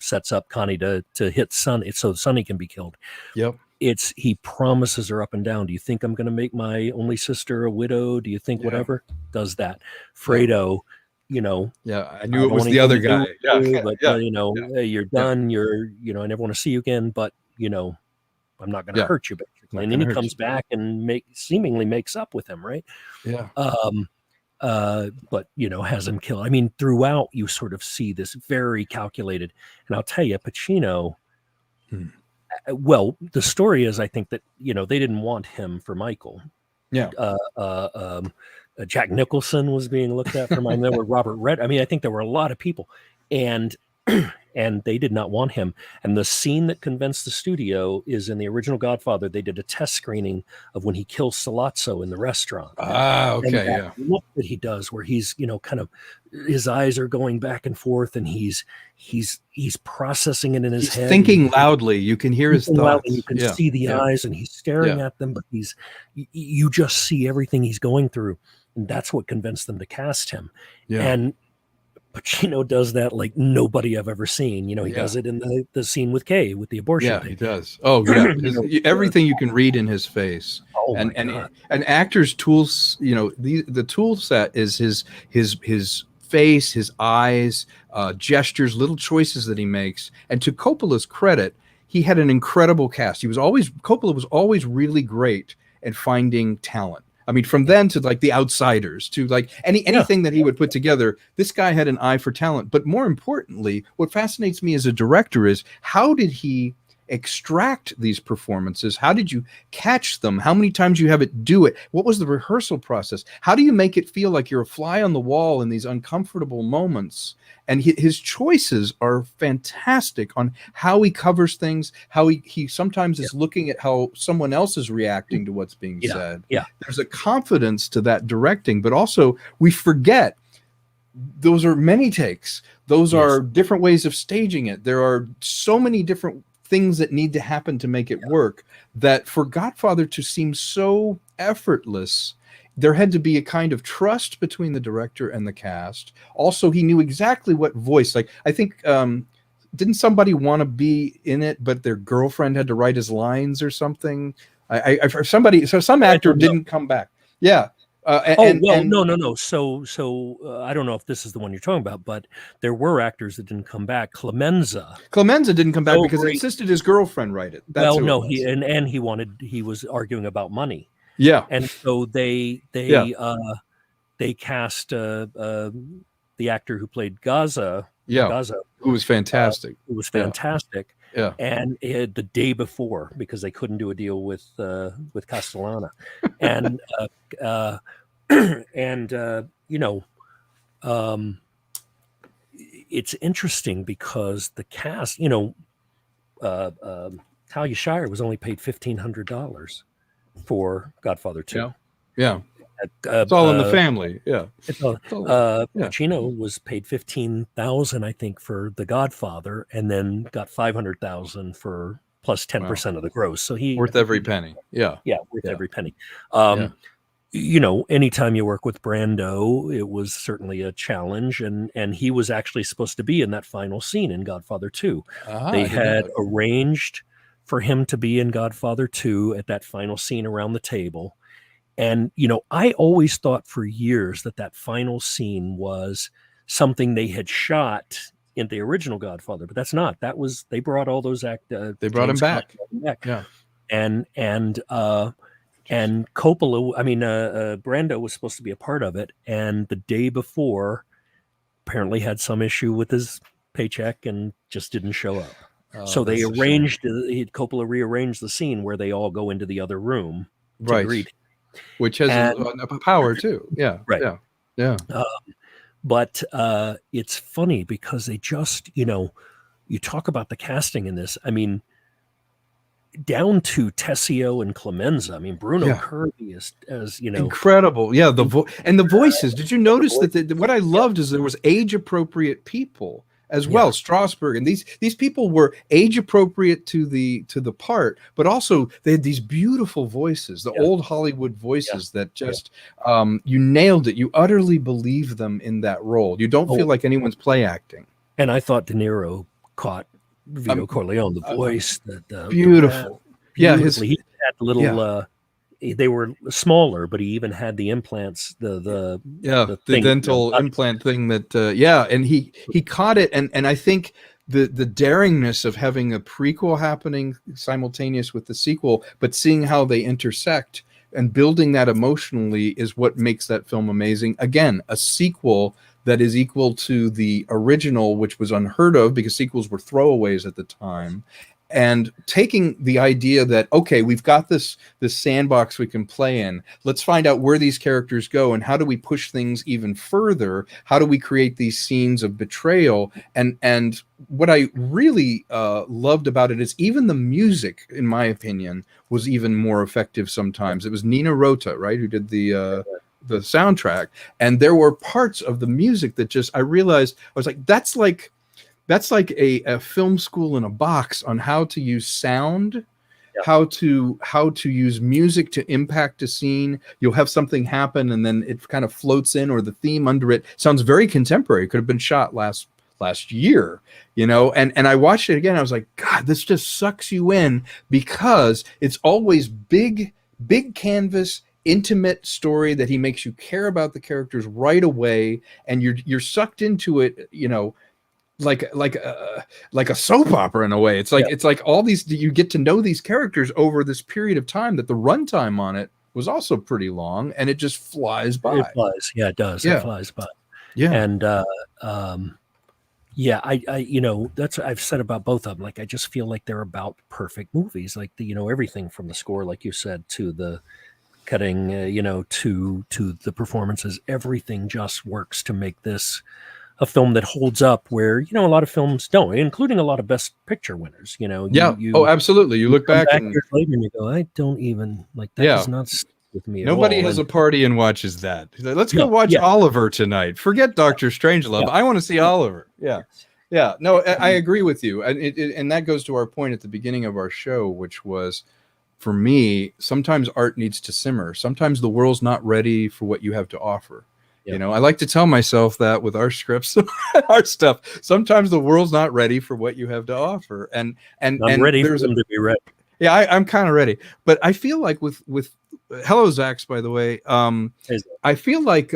S2: sets up Connie to hit Sonny so Sonny can be killed. he promises her up and down. Do you think I'm going to make my only sister a widow? Do you think whatever? Does that. Fredo, you know,
S1: I knew it was the other guy.
S2: But hey, you're done. You're, I never want to see you again, but I'm not going to hurt you, basically. And then he comes back and seemingly makes up with him, right?
S1: Yeah.
S2: But has him killed. I mean, throughout you sort of see this very calculated. And I'll tell you, Pacino. Well, the story is, I think that they didn't want him for Michael.
S1: Yeah.
S2: Jack Nicholson was being looked at for mine. There were Robert Red. I mean, I think there were a lot of people, and they did not want him. And the scene that convinced the studio is in the original Godfather. They did a test screening of when he kills Sollozzo in the restaurant.
S1: Okay,
S2: and that look that he does, where he's kind of his eyes are going back and forth, and he's processing it in his head.
S1: Thinking loudly, you can hear his thoughts.
S2: Loudly, you can see the eyes, and he's staring at them, but you just see everything he's going through, and that's what convinced them to cast him. And Pacino does that like nobody I've ever seen. He does it in the scene with Kay, with the abortion.
S1: Yeah, he does. Oh, yeah. Everything you can read in his face.
S2: Oh,
S1: and actors' tools, the tool set is his face, his eyes, gestures, little choices that he makes. And to Coppola's credit, he had an incredible cast. Coppola was always really great at finding talent. I mean, from then to like The Outsiders to like anything that he would put together, this guy had an eye for talent. But more importantly, what fascinates me as a director is how did he extract these performances? How did you catch them? How many times you have it do it? What was the rehearsal process? How do you make it feel like you're a fly on the wall in these uncomfortable moments? And his choices are fantastic on how he covers things, how he sometimes is looking at how someone else is reacting to what's being said.
S2: Yeah.
S1: There's a confidence to that directing, but also we forget those are many takes. Those are different ways of staging it. There are so many different things that need to happen to make it work that for Godfather to seem so effortless, there had to be a kind of trust between the director and the cast. Also, he knew exactly what voice. Like, I think, didn't somebody want to be in it, but their girlfriend had to write his lines or something? Some actor didn't come back. Yeah.
S2: No. So I don't know if this is the one you're talking about, but there were actors that didn't come back. Clemenza
S1: didn't come back because he insisted his girlfriend write it.
S2: He was arguing about money.
S1: Yeah.
S2: And so they cast the actor who played Gaza. Gaza,
S1: who was fantastic.
S2: Yeah. And the day before, because they couldn't do a deal with Castellana, and it's interesting because the cast, Talia Shire was only paid $1,500 for Godfather 2.
S1: Yeah. It's all in the family. Yeah.
S2: Pacino was paid $15,000, I think, for The Godfather, and then got $500,000 for plus 10% of the gross. So
S1: worth every penny. Yeah.
S2: Worth every penny. Anytime you work with Brando, it was certainly a challenge, and he was actually supposed to be in that final scene in Godfather 2. They had arranged for him to be in Godfather 2 at that final scene around the table. And, I always thought for years that final scene was something they had shot in the original Godfather, but that's not. That was, they brought all those
S1: they brought him back. Yeah.
S2: And Coppola, Brando was supposed to be a part of it. And the day before apparently had some issue with his paycheck and just didn't show up. So they Coppola rearranged the scene where they all go into the other room to greet him.
S1: Which has a power too. Yeah.
S2: Right.
S1: Yeah.
S2: But it's funny because they just, you talk about the casting in this. I mean, down to Tessio and Clemenza. I mean, Bruno Kirby as
S1: incredible. Yeah. The voices. Did you notice that what I loved is there was age appropriate people as well. Strasberg and these people were age appropriate to the part, but also they had these beautiful voices, the old Hollywood voices that just you nailed it. You utterly believe them in that role. You don't feel like anyone's play acting.
S2: And I thought De Niro caught Vito Corleone, the voice that
S1: beautiful. Yeah,
S2: beautifully. He had little.
S1: yeah.
S2: They were smaller, but he even had the implants.
S1: Yeah,
S2: The
S1: the
S2: thing.
S1: dental implant thing that yeah, and he caught it, and I think the daringness of having a prequel happening simultaneous with the sequel, but seeing how they intersect and building that emotionally is what makes that film amazing. Again, a sequel that is equal to the original, which was unheard of because sequels were throwaways at the time. And taking the idea that, okay, we've got this sandbox we can play in. Let's find out where these characters go and how do we push things even further? How do we create these scenes of betrayal? And what I really loved about it is even the music, in my opinion, was even more effective sometimes. It was Nina Rota, right, who did the soundtrack, and there were parts of the music that just I realized I was like, that's like a film school in a box on how to use sound, how to use music to impact a scene. You'll have something happen and then it kind of floats in, or the theme under it sounds very contemporary. It could have been shot last year, and I watched it again. I was like, God, this just sucks you in because it's always big canvas, intimate story that he makes you care about the characters right away, and you're sucked into it, like a soap opera in a way. It's like all these, you get to know these characters over this period of time that the runtime on it was also pretty long, and it just flies by.
S2: It flies. Yeah, it does.
S1: Yeah.
S2: It flies by.
S1: Yeah.
S2: And yeah, I that's what I've said about both of them. Like, I just feel like they're about perfect movies. Like everything from the score, like you said, to the cutting, to the performances, everything just works to make this a film that holds up where, a lot of films don't, including a lot of Best Picture winners.
S1: Oh, absolutely. You look back and
S2: years later and you go, I don't even like that.
S1: Yeah.
S2: Does not stick with me.
S1: Nobody
S2: at all.
S1: has a party and watches that. Let's go
S2: No,
S1: watch
S2: yeah.
S1: Oliver tonight. Forget Dr. Strangelove.
S2: Yeah.
S1: I want to see Oliver. Yeah. Yeah. No, I agree with you. And that goes to our point at the beginning of our show, which was, for me, sometimes art needs to simmer. Sometimes the world's not ready for what you have to offer.
S2: Yeah.
S1: I like to tell myself that with our scripts, our stuff. Sometimes the world's not ready for what you have to offer. And
S2: I'm ready for them to be ready.
S1: Yeah, I'm kind of ready. But I feel like with hello, Zax, by the way. I feel like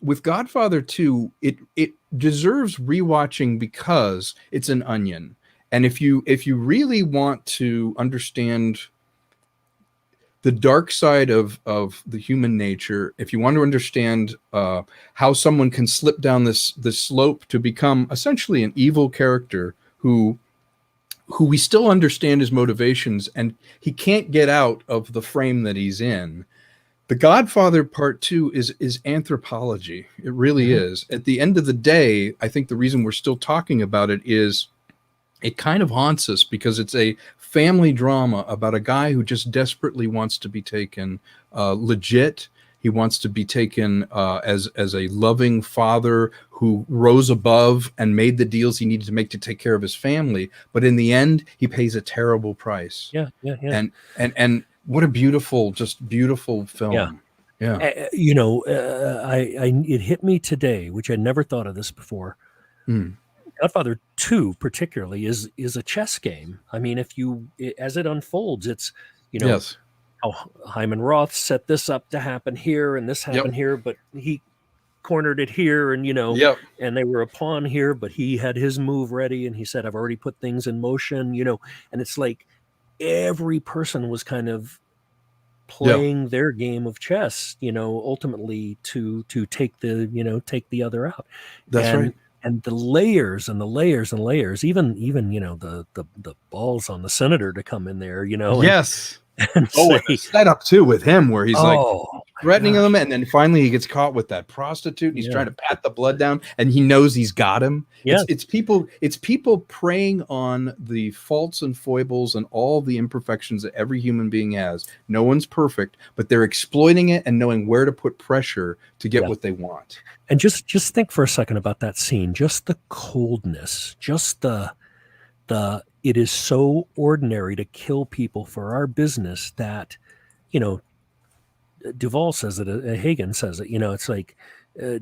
S1: with Godfather 2, it deserves rewatching because it's an onion. And if you really want to understand the dark side of the human nature, if you want to understand how someone can slip down this slope to become essentially an evil character who we still understand his motivations, and he can't get out of the frame that he's in. The Godfather Part 2 is anthropology. It really is. At the end of the day, I think the reason we're still talking about it is it kind of haunts us because it's a family drama about a guy who just desperately wants to be taken legit. He wants to be taken as a loving father who rose above and made the deals he needed to make to take care of his family. But in the end, he pays a terrible price.
S2: Yeah.
S1: And what a beautiful film. Yeah.
S2: It hit me today, which I never thought of this before. Godfather 2 particularly is a chess game. I mean, as it unfolds, it's,
S1: Yes.
S2: how Hyman Roth set this up to happen here and this happened here, but he cornered it here, and and they were a pawn here, but he had his move ready and he said, I've already put things in motion, and it's like every person was kind of playing their game of chess, ultimately to take the other out.
S1: That's right.
S2: And the layers and the layers and layers, even the balls on the senator to come in there,
S1: Yes.
S2: and
S1: and the setup too with him, where he's like threatening
S2: gosh.
S1: him, and then finally he gets caught with that prostitute, and he's trying to pat the blood down, and he knows he's got him. It's people preying on the faults and foibles and all the imperfections that every human being has. No one's perfect, but they're exploiting it and knowing where to put pressure to get what they want.
S2: And just think for a second about that scene, just the coldness, just the it is so ordinary to kill people for our business that, Duvall says it, Hagen says it, it's like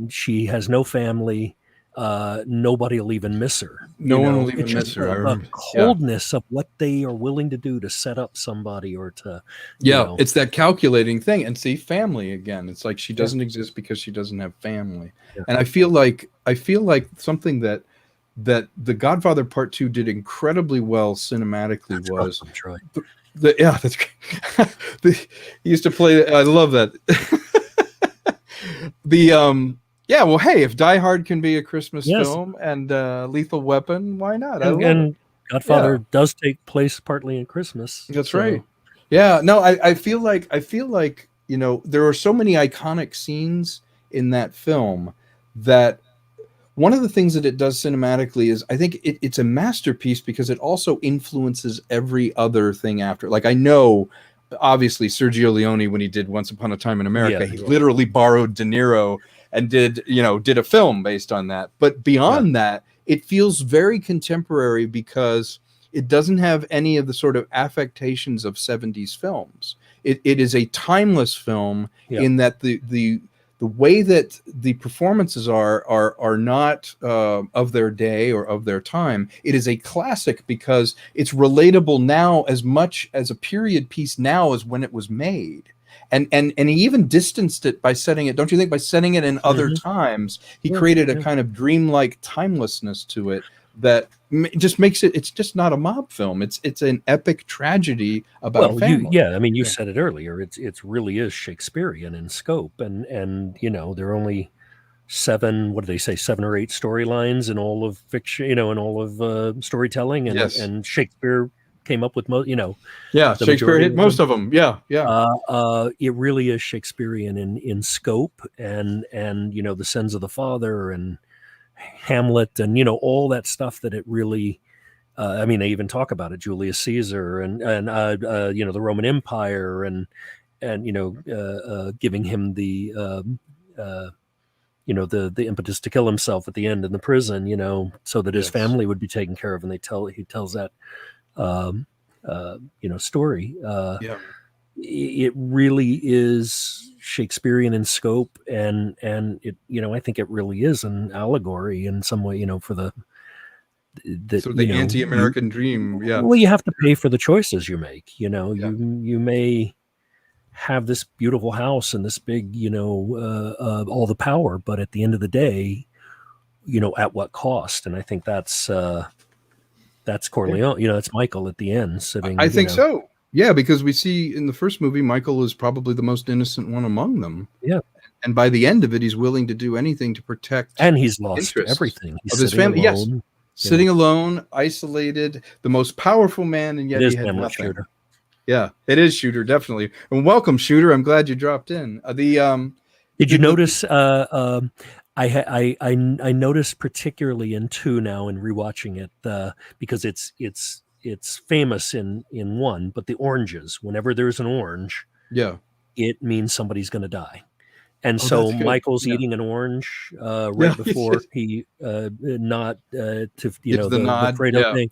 S2: she has no family, nobody will even miss her.
S1: No one will
S2: It's
S1: even miss
S2: just
S1: her. I
S2: the
S1: remember. Yeah.
S2: coldness of what they are willing to do to set up somebody or to,
S1: Yeah, it's that calculating thing. And see, family again. It's like she
S2: Yeah.
S1: doesn't exist because she doesn't have family.
S2: Yeah.
S1: And I feel like something that The Godfather Part 2 did incredibly well cinematically was
S2: Awesome, Troy.
S1: yeah, that's great. He used to play. I love that. Yeah, well, hey, if Die Hard can be a Christmas
S2: Yes.
S1: film and Lethal Weapon, why not?
S2: And Godfather does take place partly in Christmas.
S1: That's right. Yeah, no, I feel like there are so many iconic scenes in that film that one of the things that it does cinematically is I think it's a masterpiece because it also influences every other thing after. Like, I know, obviously, Sergio Leone, when he did Once Upon a Time in America, he literally borrowed De Niro and did a film based on that. But beyond that, it feels very contemporary because it doesn't have any of the sort of affectations of 70s films. It is a timeless film in that the way that the performances are not of their day or of their time. It is a classic because it's relatable now as much as a period piece now as when it was made. And he even distanced it by setting it, don't you think, by setting it in other times, he created a kind of dreamlike timelessness to it that just makes it's just not a mob film. It's an epic tragedy about family.
S2: You said it earlier. It's really is Shakespearean in scope, and there are only 7 or 8 storylines in all of fiction, in all of storytelling, and Shakespeare came up with
S1: Shakespeare hit most of them.
S2: It really is Shakespearean in scope, and the sins of the father and Hamlet and all that stuff that it really they even talk about it, Julius Caesar and the Roman Empire and giving him the the impetus to kill himself at the end in the prison, so that his family would be taken care of, and he tells that story. It really is Shakespearean in scope, and it I think it really is an allegory in some way, for the
S1: anti-American dream.
S2: Well, you have to pay for the choices you make. You may have this beautiful house and this big, all the power, but at the end of the day, at what cost? And I think that's Corleone. It's Michael at the end sitting.
S1: I think so. Yeah, because we see in the first movie, Michael is probably the most innocent one among them.
S2: Yeah.
S1: And by the end of it, he's willing to do anything to protect.
S2: And he's lost everything. He's
S1: of his family. Yes. Sitting alone, isolated, the most powerful man, and yet he had nothing.
S2: Shooter.
S1: Yeah, it is Shooter, definitely. And welcome, Shooter. I'm glad you dropped in.
S2: Did you notice? I noticed particularly in 2 now in rewatching it because it's famous in 1, but the oranges. Whenever there's an orange, it means somebody's going to die. And so Michael's eating an orange right before he not to the Fredo thing.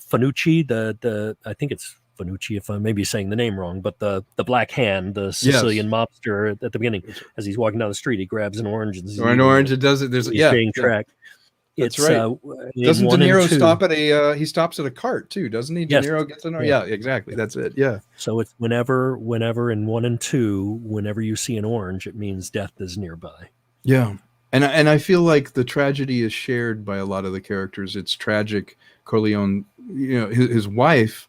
S2: Fanucci, the I think it's Fanucci, if I may be saying the name wrong, but the Black Hand, the Sicilian mobster at the beginning, as he's walking down the street, he grabs an orange and
S1: it does it. There's
S2: track.
S1: That's right. Doesn't De Niro stop at he stops at a cart too, doesn't he? De Niro gets an yeah, exactly. That's it. Yeah.
S2: So it's whenever in 1 and 2, whenever you see an orange, it means death is nearby.
S1: Yeah. And I feel like the tragedy is shared by a lot of the characters. It's tragic. Corleone, his wife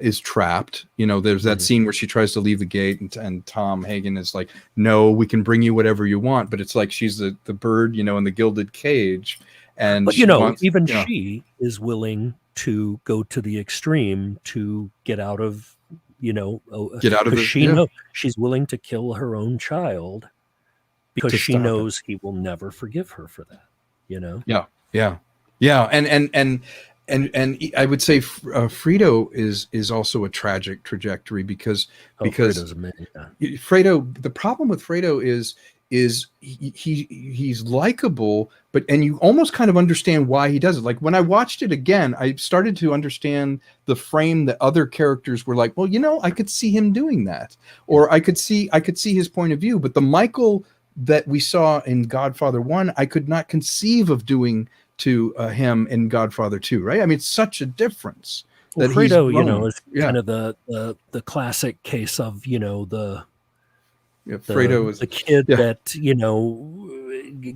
S1: is trapped. There's that scene where she tries to leave the gate and Tom Hagen is like, no, we can bring you whatever you want. But it's like she's the bird, in the gilded cage. And
S2: but she is willing to go to the extreme to get out of, she's willing to kill her own child because she knows he will never forgive her for that,
S1: Yeah. And I would say Fredo is also a tragic trajectory because Fredo, the problem with Fredo is he's likable, and you almost kind of understand why he does it. Like when I watched it again, I started to understand the frame that other characters were like, well, I could see him doing that, or I could see his point of view. But the Michael that we saw in Godfather 1, I could not conceive of doing to him in Godfather 2, right? I mean, it's such a difference
S2: Well,
S1: that he's
S2: Fredo,
S1: grown.
S2: is kind of the classic case of,
S1: Fredo is,
S2: the kid
S1: yeah,
S2: that,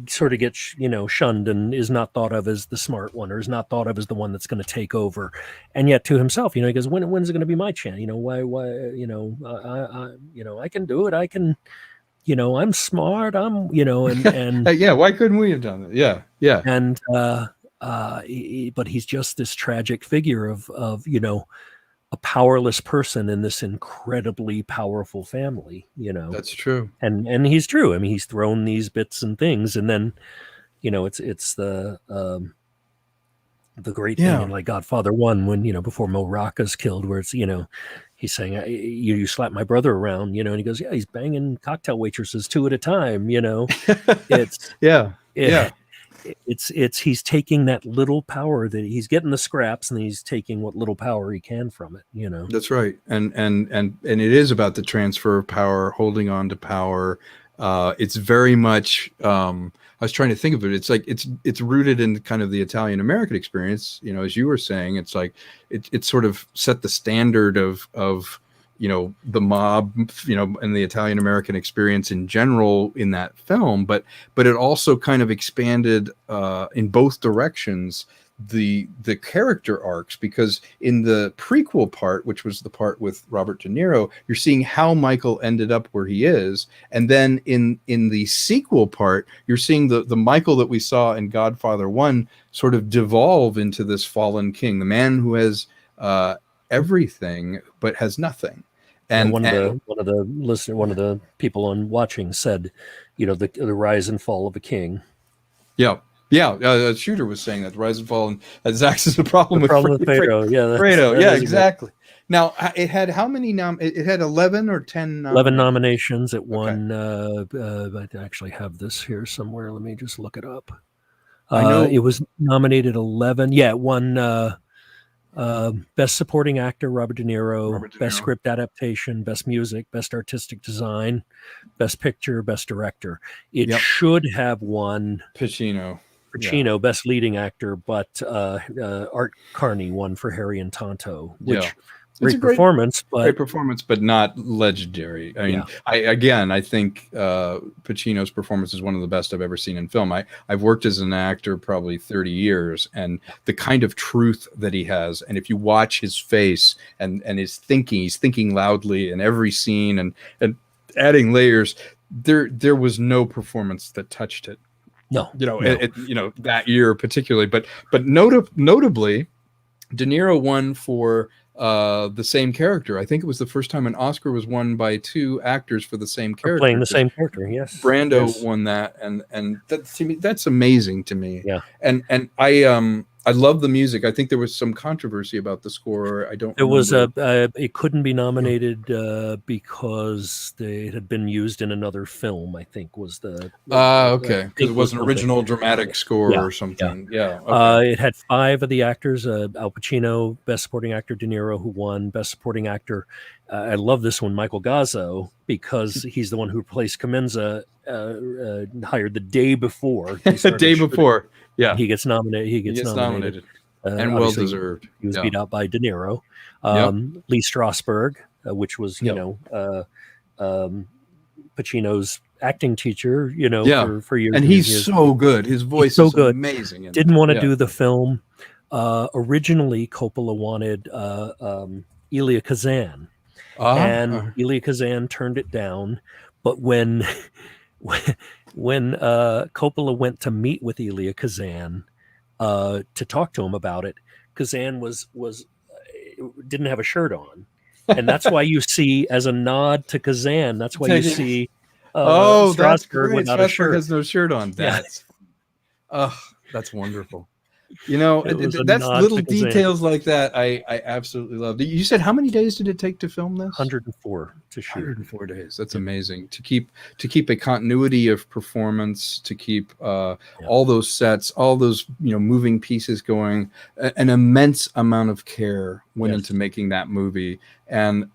S2: sort of gets, shunned and is not thought of as the smart one, or is not thought of as the one that's going to take over. And yet to himself, he goes, when's it going to be my chance? Why, I can do it. I can, I'm smart. And
S1: yeah. Why couldn't we have done that? Yeah, yeah.
S2: And, but he's just this tragic figure of, a powerless person in this incredibly powerful family,
S1: That's true.
S2: and he's true. I mean, he's thrown these bits and things, and then, it's the great thing in like Godfather 1, when, before Mo Rocca's killed, where it's, he's saying, you slap my brother around, and he goes, yeah, he's banging cocktail waitresses 2 at a time, it's, it's he's taking that little power that he's getting the scraps, and he's taking what little power he can from it.
S1: That's right. And it is about the transfer of power, holding on to power. It's very much, I was trying to think of it. It's like, it's rooted in kind of the Italian American experience, as you were saying. It's like, it sort of set the standard of, the mob, and the Italian American experience in general in that film, but it also kind of expanded in both directions the character arcs, because in the prequel part, which was the part with Robert De Niro, you're seeing how Michael ended up where he is, and then in the sequel part, you're seeing the Michael that we saw in Godfather 1 sort of devolve into this fallen king, the man who has everything but has nothing. And
S2: one of the people on watching said, the rise and fall of a king.
S1: Yeah. Shooter was saying that the rise and fall, and Zach's is the problem with
S2: Fredo.
S1: Fredo. Yeah, exactly. Now, it had how many it had 11 or 10
S2: 11 nominations. It won. I actually have this here somewhere. Let me just look it up. I know it was nominated 11. Yeah, it won Best Supporting Actor, Robert De Niro, Best Script Adaptation, Best Music, Best Artistic Design, Best Picture, Best Director. It should have won
S1: Pacino,
S2: Best Leading Actor, but Art Carney won for Harry and Tonto, which great performance,
S1: but not legendary. I mean, I think Pacino's performance is one of the best I've ever seen in film. I've worked as an actor probably 30 years, and the kind of truth that he has, and if you watch his face and his thinking, he's thinking loudly in every scene and adding layers. There was no performance that touched it.
S2: No.
S1: That year particularly, but notably, De Niro won for the same character. I think it was the first time an Oscar was won by 2 actors for the same character.
S2: Playing the same character, yes.
S1: Brando won that, and that, to me, that's amazing to me.
S2: Yeah.
S1: And I love the music. I think there was some controversy about the score. I don't.
S2: It was it couldn't be nominated because it had been used in another film. I think was the.
S1: Okay, because it was an original dramatic score or something. Yeah. Okay.
S2: It had 5 of the actors: Al Pacino, Best Supporting Actor, De Niro, who won Best Supporting Actor. I love this one, Michael Gazzo, because he's the one who replaced Comenza, hired the day before.
S1: The day before. Yeah,
S2: he gets nominated. He gets nominated.
S1: And well deserved.
S2: He was beat out by De Niro. Lee Strasberg, which was Pacino's acting teacher. For years.
S1: And he's so good. His voice is so amazing.
S2: Didn't want to do the film. Originally, Coppola wanted Elia Kazan, and Elia Kazan turned it down. But when Coppola went to meet with Elia Kazan to talk to him about it, Kazan was didn't have a shirt on, and that's why you see, as a nod to Kazan, that's why you see Strasberg without a shirt.
S1: Has no shirt on. That's that's wonderful. That's little details like that I absolutely love. You said, how many days did it take to film this?
S2: 104 to shoot.
S1: 104 days. That's amazing. To keep a continuity of performance, to keep all those sets, all those moving pieces going. An immense amount of care went into making that movie, and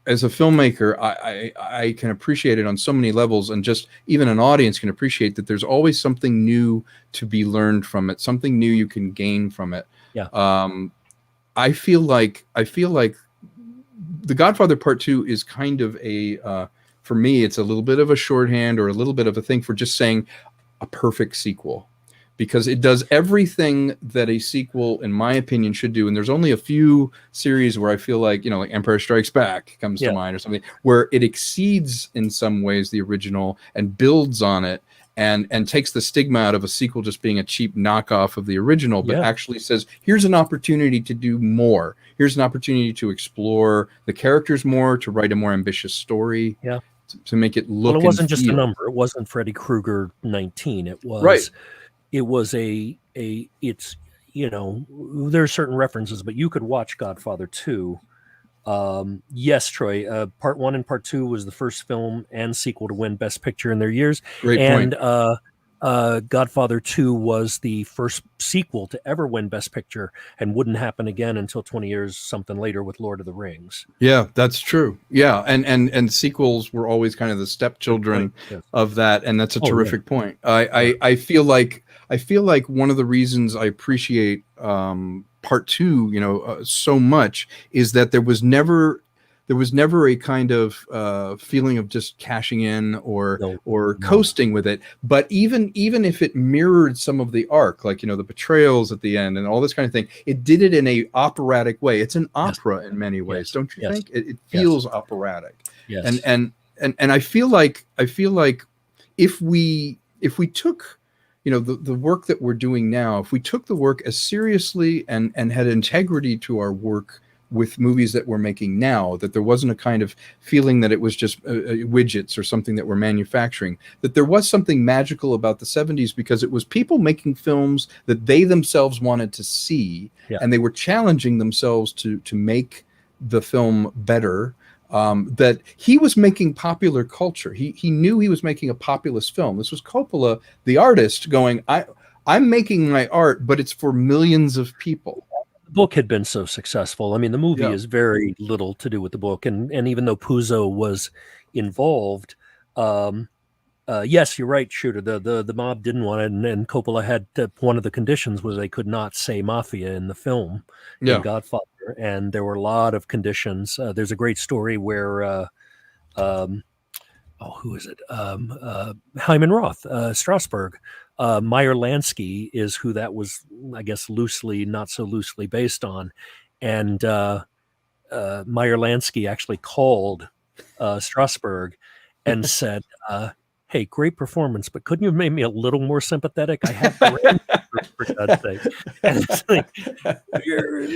S1: as a filmmaker, I can appreciate it on so many levels, and just even an audience can appreciate that there's always something new to be learned from it, something new you can gain from it.
S2: Yeah.
S1: I feel like The Godfather Part 2 is kind of for me, it's a little bit of a shorthand or a little bit of a thing for just saying a perfect sequel, because it does everything that a sequel, in my opinion, should do. And there's only a few series where I feel like, like Empire Strikes Back comes to mind, or something where it exceeds in some ways the original and builds on it, and takes the stigma out of a sequel just being a cheap knockoff of the original, but actually says, here's an opportunity to do more. Here's an opportunity to explore the characters more, to write a more ambitious story.
S2: Yeah.
S1: To make it look.
S2: Well, it wasn't just a number. It wasn't Freddy Krueger 19. It was It was it's, there's certain references, but you could watch Godfather 2. Yes, Troy, Part 1 and Part 2 was the first film and sequel to win Best Picture in their years.
S1: Great
S2: point.
S1: And
S2: Godfather 2 was the first sequel to ever win Best Picture, and wouldn't happen again until 20 years something later with Lord of the Rings.
S1: Yeah, that's true. Yeah, and sequels were always kind of the stepchildren of that, and that's a terrific point. I feel like one of the reasons I appreciate Part 2, so much, is that there was never a kind of feeling of just cashing in or coasting with it. But even if it mirrored some of the arc, like, the betrayals at the end and all this kind of thing, it did it in a operatic way. It's an opera in many ways, don't you think? It feels operatic.
S2: Yes.
S1: And I feel like if we took, the work that we're doing now, if we took the work as seriously and had integrity to our work with movies that we're making now, that there wasn't a kind of feeling that it was just widgets or something that we're manufacturing, that there was something magical about the 70s, because it was people making films that they themselves wanted to see, and they were challenging themselves to make the film better. That he was making popular culture. He knew he was making a populist film. This was Coppola, the artist, going, I'm making my art, but it's for millions of people.
S2: The book had been so successful. I mean, the movie is very little to do with the book, and even though Puzo was involved, yes, you're right, Shooter. The mob didn't want it, and Coppola had one of the conditions was they could not say Mafia in the film, in Godfather, and there were a lot of conditions. There's a great story where, who is it? Hyman Roth, Strasbourg. Meyer Lansky is who that was, I guess, not so loosely based on. And Meyer Lansky actually called Strasbourg and said, hey, great performance, but couldn't you have made me a little more sympathetic? I have for God's sake. And it's like, you're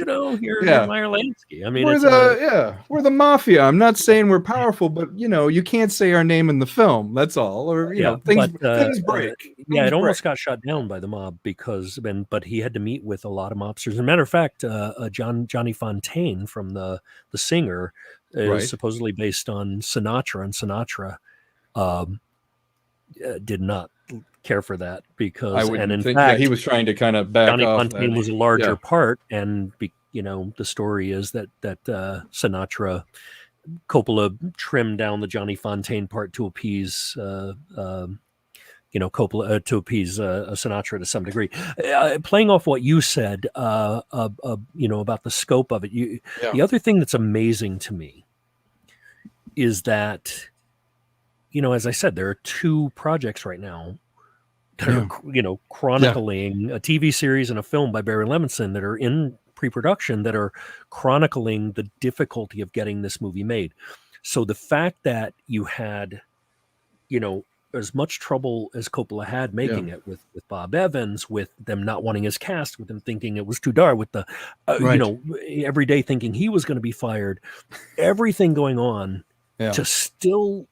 S2: Meyer Lansky. I mean,
S1: we're the Mafia. I'm not saying we're powerful, but you can't say our name in the film. That's all. Or things break.
S2: It almost got shut down by the mob but he had to meet with a lot of mobsters. As a matter of fact, Johnny Fontaine from the singer is supposedly based on Sinatra, and Sinatra did not care for that, because in fact
S1: he was trying to kind of back
S2: Johnny
S1: off.
S2: Fontaine was a larger part, and the story is that Sinatra, Coppola trimmed down the Johnny Fontaine part to appease Coppola, to appease Sinatra to some degree. Playing off what you said, about the scope of it, the other thing that's amazing to me is that, as I said, there are two projects right now that are, chronicling a TV series and a film by Barry Levinson that are in pre-production, that are chronicling the difficulty of getting this movie made. So the fact that you had, as much trouble as Coppola had making it with Bob Evans, with them not wanting his cast, with them thinking it was too dark, with the, every day thinking he was going to be fired, everything going on to still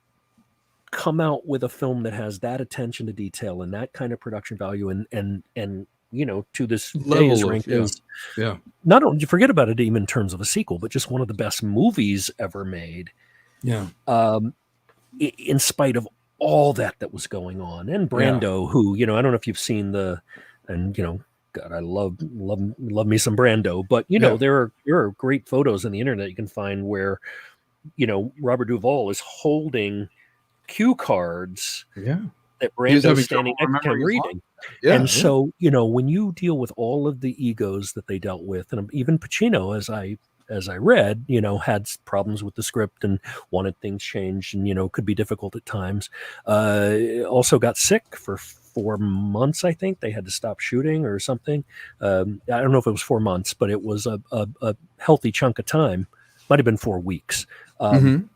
S2: come out with a film that has that attention to detail and that kind of production value and to this day is ranked as not only, forget about it even in terms of a sequel, but just one of the best movies ever made. In spite of all that was going on. And Brando, who, I don't know if you've seen God, I love me some Brando, but there are great photos on the internet you can find where Robert Duvall is holding cue cards
S1: Yeah.
S2: that
S1: He was
S2: Brando's
S1: having
S2: standing
S1: trouble
S2: next to him
S1: remembering his line.
S2: reading.
S1: Yeah.
S2: And so, when you deal with all of the egos that they dealt with, and even Pacino, as I read, had problems with the script and wanted things changed, and could be difficult at times. Also got sick for 4 months. I think they had to stop shooting or something. I don't know if it was 4 months, but it was a healthy chunk of time. Might have been 4 weeks.
S1: Mm-hmm.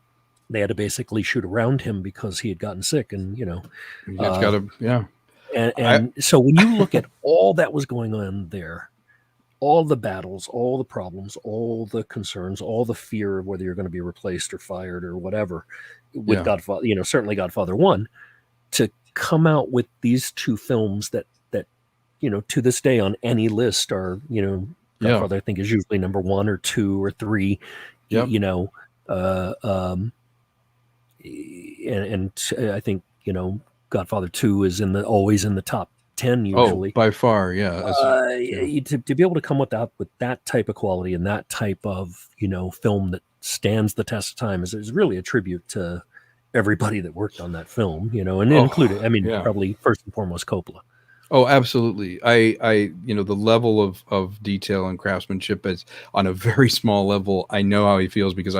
S2: They had to basically shoot around him because he had gotten sick, and
S1: It's got to, yeah.
S2: and so when you look at all that was going on there, all the battles, all the problems, all the concerns, all the fear of whether you're going to be replaced or fired or whatever, with Godfather, certainly Godfather 1, to come out with these 2 films that to this day on any list are, Godfather I think is usually number 1 or 2 or 3,
S1: Yep.
S2: And I think Godfather 2 is always in the top 10 usually.
S1: By far, yeah.
S2: To be able to come with that type of quality and that type of film that stands the test of time is really a tribute to everybody that worked on that film, and including, probably first and foremost Coppola.
S1: Oh, absolutely. I the level of detail and craftsmanship is on a very small level. I know how he feels because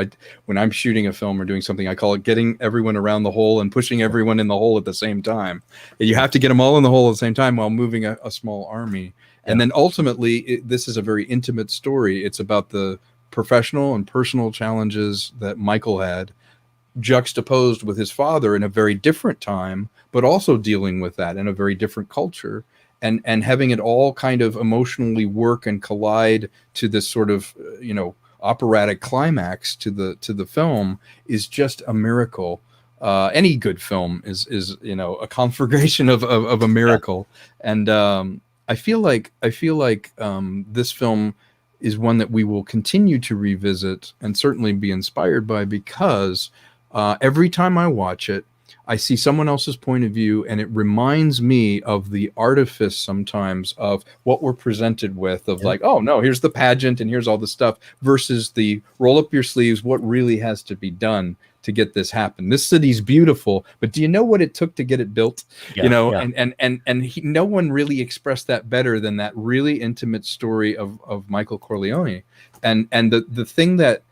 S1: when I'm shooting a film or doing something, I call it getting everyone around the hole and pushing everyone in the hole at the same time. You have to get them all in the hole at the same time while moving a small army. Yeah. And then ultimately, this is a very intimate story. It's about the professional and personal challenges that Michael had, juxtaposed with his father in a very different time, but also dealing with that in a very different culture, and having it all kind of emotionally work and collide to this sort of operatic climax to the film is just a miracle. Any good film is a conflagration of a miracle. Yeah. And I feel like this film is one that we will continue to revisit and certainly be inspired by, because every time I watch it, I see someone else's point of view, and it reminds me of the artifice sometimes of what we're presented with, of like, oh no, here's the pageant and here's all the stuff, versus the roll up your sleeves, what really has to be done to get this happen. This city's beautiful, but do you know what it took to get it built? And no one really expressed that better than that really intimate story of Michael Corleone. And the thing that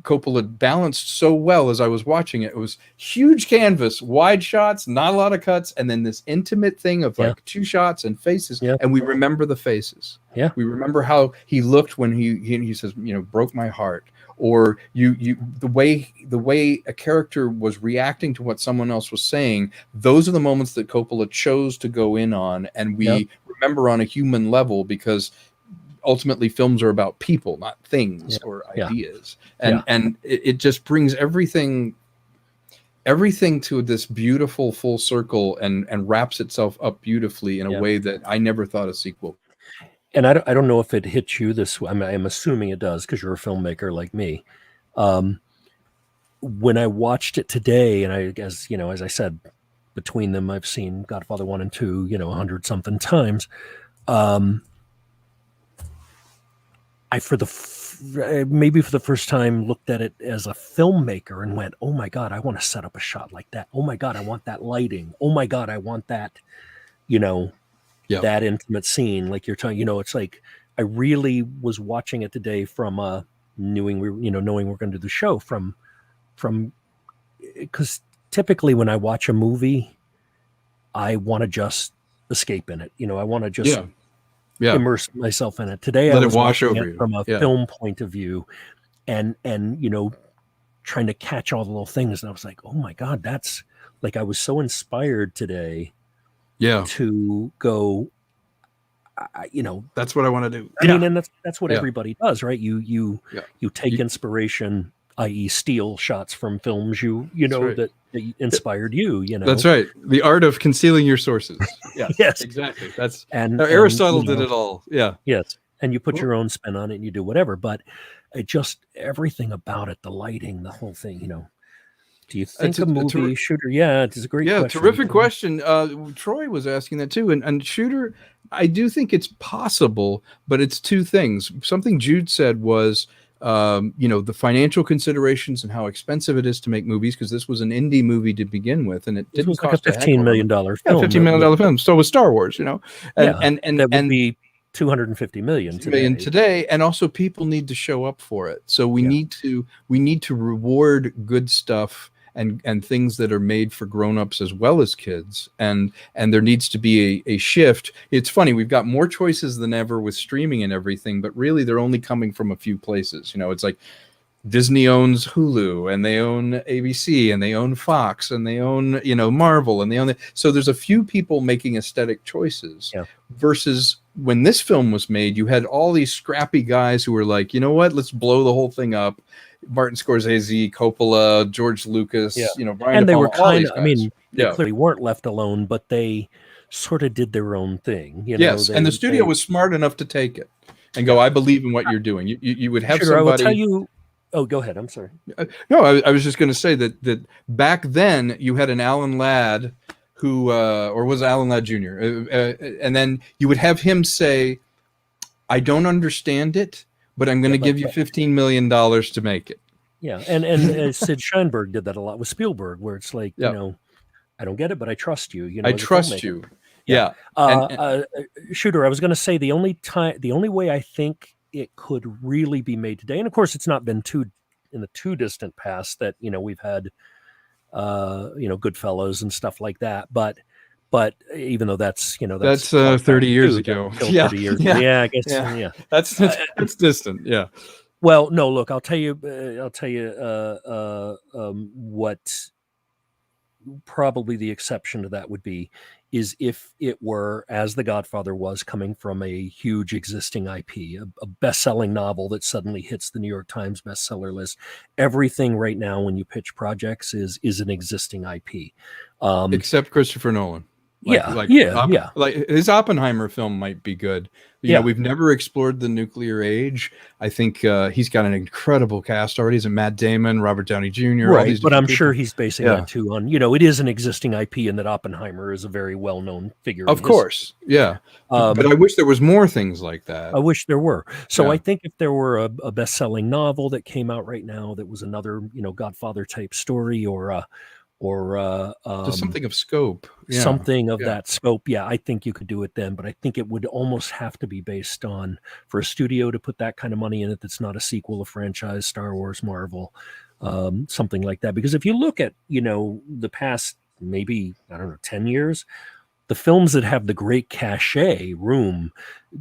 S1: Coppola balanced so well as I was watching it was huge canvas, wide shots, not a lot of cuts, and then this intimate thing of like 2 shots and faces, and we remember the faces. Yeah, we remember how he looked when he says, broke my heart, or the way a character was reacting to what someone else was saying. Those are the moments that Coppola chose to go in on, and we remember on a human level, because ultimately films are about people, not things or ideas. And it just brings everything to this beautiful full circle and wraps itself up beautifully in a way that I never thought a sequel.
S2: And I don't know if it hits you this way. I'm assuming it does, because you're a filmmaker like me. When I watched it today, and I guess, as I said, between them, I've seen Godfather 1 and 2, 100 something times. I, maybe for the first time, looked at it as a filmmaker and went, oh my God, I want to set up a shot like that. Oh my God, I want that lighting. Oh my God, I want that, that intimate scene. Like you're talking, it's like, I really was watching it today from knowing we're going to do the show from, because typically when I watch a movie, I want to just escape in it. I want to just immerse myself in it. Today, I was
S1: wash
S2: watching
S1: over
S2: it
S1: you
S2: from a film point of view, and trying to catch all the little things. And I was like, oh my God, that's like, I was so inspired today. To go,
S1: that's what I want to do.
S2: I mean, and that's what everybody does, right? You take inspiration, i.e. steal shots from films that inspired you.
S1: That's right. The art of concealing your sources.
S2: Yes,
S1: exactly. That's Aristotle did it all.
S2: Yes, and you put your own spin on it, and you do whatever. But it just, everything about it, the lighting, the whole thing. Do you think a movie Shooter? Yeah, it's a great question.
S1: Terrific question. Troy was asking that too, and Shooter, I do think it's possible, but it's 2 things. Something Jude said was, the financial considerations and how expensive it is to make movies, because this was an indie movie to begin with, and it
S2: This
S1: didn't
S2: was like a
S1: cost a heck of
S2: $15 million
S1: Yeah,
S2: film.
S1: $15 million film. So was Star Wars, and
S2: That would be 250 million
S1: today, and also people need to show up for it. So we need to reward good stuff and things that are made for grown-ups as well as kids, and there needs to be a shift. It's funny, we've got more choices than ever with streaming and everything, but really they're only coming from a few places. It's like Disney owns Hulu, and they own ABC, and they own Fox, and they own Marvel, and they own so there's a few people making aesthetic choices. Versus when this film was made, you had all these scrappy guys who were like, you know what, let's blow the whole thing up. Martin Scorsese, Coppola, George Lucas, Brian
S2: and
S1: De
S2: they were
S1: Palma,
S2: kind of, I mean, they clearly weren't left alone, but they sort of did their own thing.
S1: Yes, and the studio was smart enough to take it and go, I believe in what you're doing. You would have somebody.
S2: I will tell you. Oh, go ahead. I'm sorry.
S1: No, I was just going to say that back then you had an Alan Ladd who, or was Alan Ladd Jr., and then you would have him say, I don't understand it, but I'm going to give you $15 million to make it.
S2: Yeah, and Sid Sheinberg did that a lot with Spielberg, where it's like, I don't get it, but I trust you.
S1: I trust you. Yeah.
S2: Shooter, I was going to say the only way I think it could really be made today, and of course it's not been in the too distant past that we've had Goodfellas and stuff like that, but even though that's
S1: 30 years ago.
S2: 30 years. Yeah, I guess. Yeah.
S1: That's distant. Yeah.
S2: Well, no, look, I'll tell you what probably the exception to that would be is if it were, as The Godfather was, coming from a huge existing IP, a best-selling novel that suddenly hits the New York Times bestseller list. Everything right now when you pitch projects is an existing IP.
S1: Except Christopher Nolan. Like his Oppenheimer film might be good. We've never explored the nuclear age. I think he's got an incredible cast already. He's Matt Damon, Robert Downey Jr.
S2: Right, but I'm sure he's basing that too on, it is an existing IP, and that Oppenheimer is a very well-known figure.
S1: Of course, yeah. But I wish there was more things like that.
S2: I wish there were. So I think if there were a best-selling novel that came out right now that was another, Godfather type story, or
S1: just something of scope,
S2: something of that scope. Yeah, I think you could do it then, but I think it would almost have to be based on, for a studio to put that kind of money in it, that's not a sequel, a franchise, Star Wars, Marvel, something like that. Because if you look at, the past, maybe, 10 years, the films that have the great cachet, Room,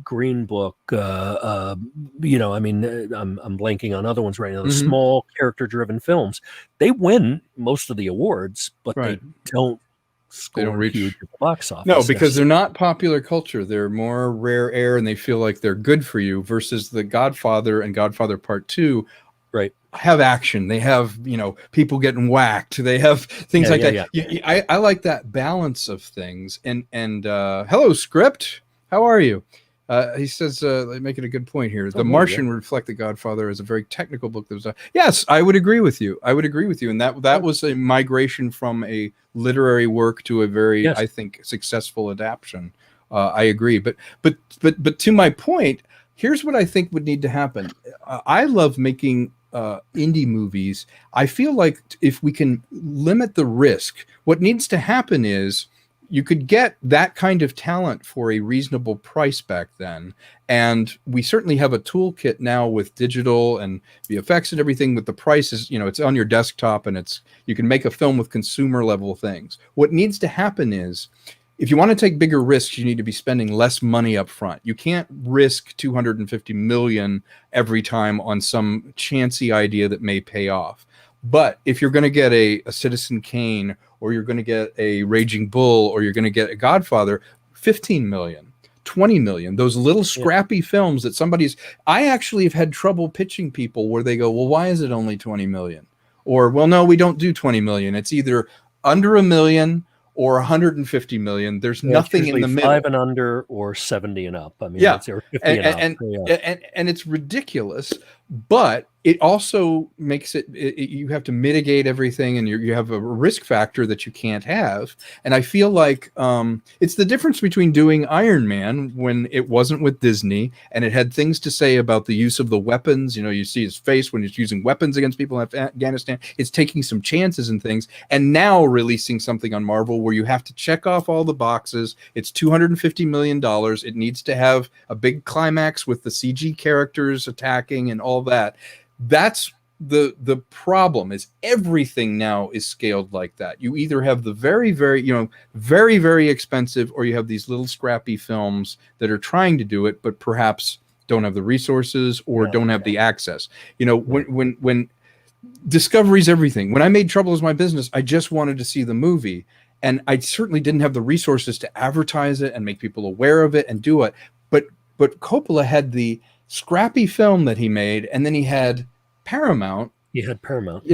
S2: Green Book, I'm blanking on other ones right now. The small character-driven films, they win most of the awards, but they don't score huge at the box office.
S1: No, because they're not popular culture. They're more rare air, and they feel like they're good for you. Versus The Godfather and Godfather Part 2, have action. They have people getting whacked. They have things like that. I like that balance of things. And hello, script. How are you? He says, making a good point here. The Martian would reflect The Godfather as a very technical book. That was yes, I would agree with you. And that was a migration from a literary work to a very, I think, successful adaptation. I agree. But to my point, here's what I think would need to happen. I love making indie movies. I feel like if we can limit the risk, what needs to happen is you could get that kind of talent for a reasonable price back then. And we certainly have a toolkit now with digital and VFX and everything, with the prices, it's on your desktop, and you can make a film with consumer level things. What needs to happen is, if you want to take bigger risks, you need to be spending less money up front. You can't risk $250 million every time on some chancy idea that may pay off. But if you're going to get a Citizen Kane, or you're going to get a Raging Bull, or you're going to get a Godfather, 15 million, 20 million, those little scrappy films that I actually have had trouble pitching people where they go, well, why is it only 20 million? Or, well, no, we don't do 20 million. It's either under $1 million or 150 million. There's nothing in the middle.
S2: 5 and under or 70 and up. I mean,
S1: and
S2: or 50 and up.
S1: And it's ridiculous. but it also makes you have to mitigate everything, and you have a risk factor that you can't have. And I feel like it's the difference between doing Iron Man when it wasn't with Disney and it had things to say about the use of the weapons. You see his face when he's using weapons against people in Afghanistan. It's taking some chances and things, and now releasing something on Marvel where you have to check off all the boxes. It's $250 million. It needs to have a big climax with the CG characters attacking and all that. That's the problem, is everything now is scaled like that. You either have the very, very, very, very expensive, or you have these little scrappy films that are trying to do it, but perhaps don't have the resources or don't have the access. When Discovery's everything. When I made Trouble Is My Business, I just wanted to see the movie, and I certainly didn't have the resources to advertise it and make people aware of it and do it. But Coppola had the scrappy film that he made, and then he had Paramount.
S2: He had Paramount,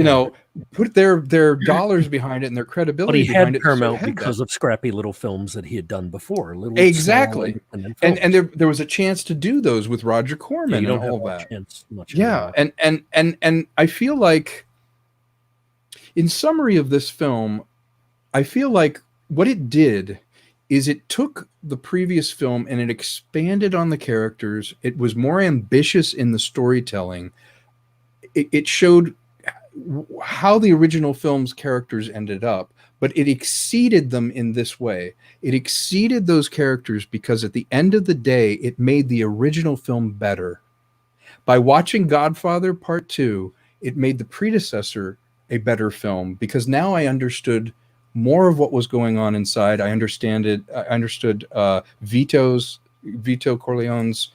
S1: put their dollars behind it and their credibility.
S2: But he
S1: behind
S2: had Paramount because of scrappy little films that he had done before.
S1: Exactly, and there was a chance to do those with Roger Corman and all that. And I feel like, in summary of this film, I feel like what it did is it took the previous film and it expanded on the characters. It was more ambitious in the storytelling. It showed how the original film's characters ended up, but it exceeded them in this way. It exceeded those characters because at the end of the day, it made the original film better. By watching Godfather Part 2, it made the predecessor a better film, because now I understood more of what was going on inside. I understood Vito Corleone's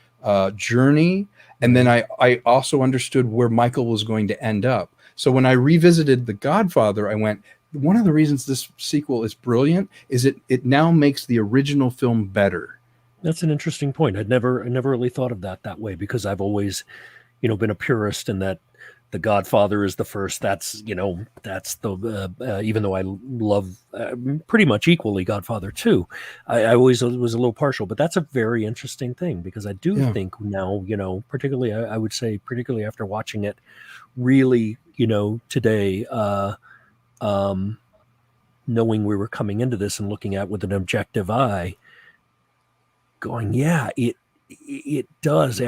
S1: journey, and then I also understood where Michael was going to end up. So when I revisited The Godfather, I went, one of the reasons this sequel is brilliant is it now makes the original film better.
S2: That's an interesting point. I never really thought of that way, because I've always, been a purist in that The Godfather is the first. That's the even though I love pretty much equally Godfather 2, I always was a little partial. But that's a very interesting thing, because I do think now, particularly I would say, particularly after watching it, really, today, knowing we were coming into this and looking at with an objective eye, going, it does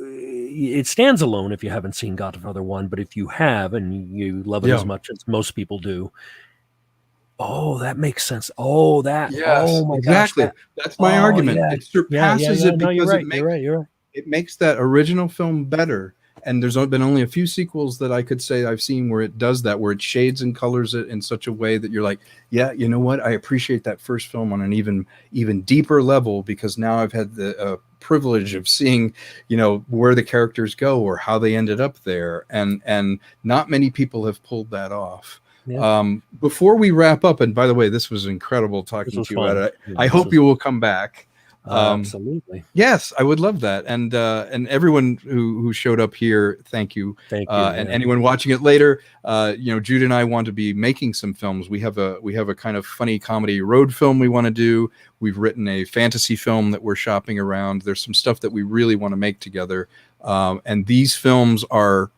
S2: it stands alone if you haven't seen Godfather 1, but if you have and you love it as much as most people do, that makes sense. Oh my
S1: exactly.
S2: gosh.
S1: That's my argument.
S2: Yeah.
S1: It surpasses it because
S2: you're right.
S1: It makes that original film better. And there's been only a few sequels that I could say I've seen where it does that, where it shades and colors it in such a way that you're like, yeah, you know what? I appreciate that first film on an even deeper level, because now I've had the privilege of seeing, where the characters go or how they ended up there. And not many people have pulled that off. Yeah. Before we wrap up, and by the way, this was incredible talking to you about it. I hope you will come back.
S2: Absolutely.
S1: Yes, I would love that. And everyone who showed up here, thank you. And anyone watching it later, Jude and I want to be making some films. We have a kind of funny comedy road film we want to do. We've written a fantasy film that we're shopping around. There's some stuff that we really want to make together. And these films are,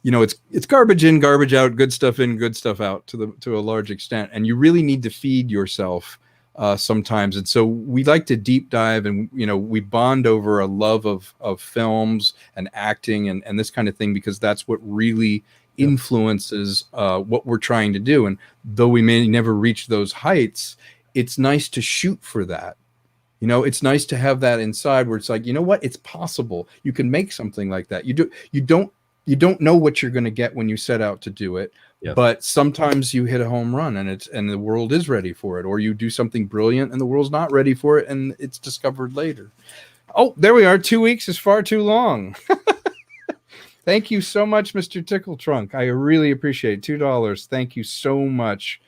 S1: it's garbage in, garbage out, good stuff in, good stuff out to a large extent. And you really need to feed yourself sometimes. And so we like to deep dive, and we bond over a love of films and acting and this kind of thing, because that's what really influences what we're trying to do. And though we may never reach those heights, it's nice to shoot for that. It's nice to have that inside where it's like, it's possible. You can make something like that. You don't know what you're going to get when you set out to do it. Yep. But sometimes you hit a home run and the world is ready for it, or you do something brilliant and the world's not ready for it and it's discovered later. Oh, there we are. 2 weeks is far too long. Thank you so much, Mr. Tickle Trunk. I really appreciate it. $2. Thank you so much.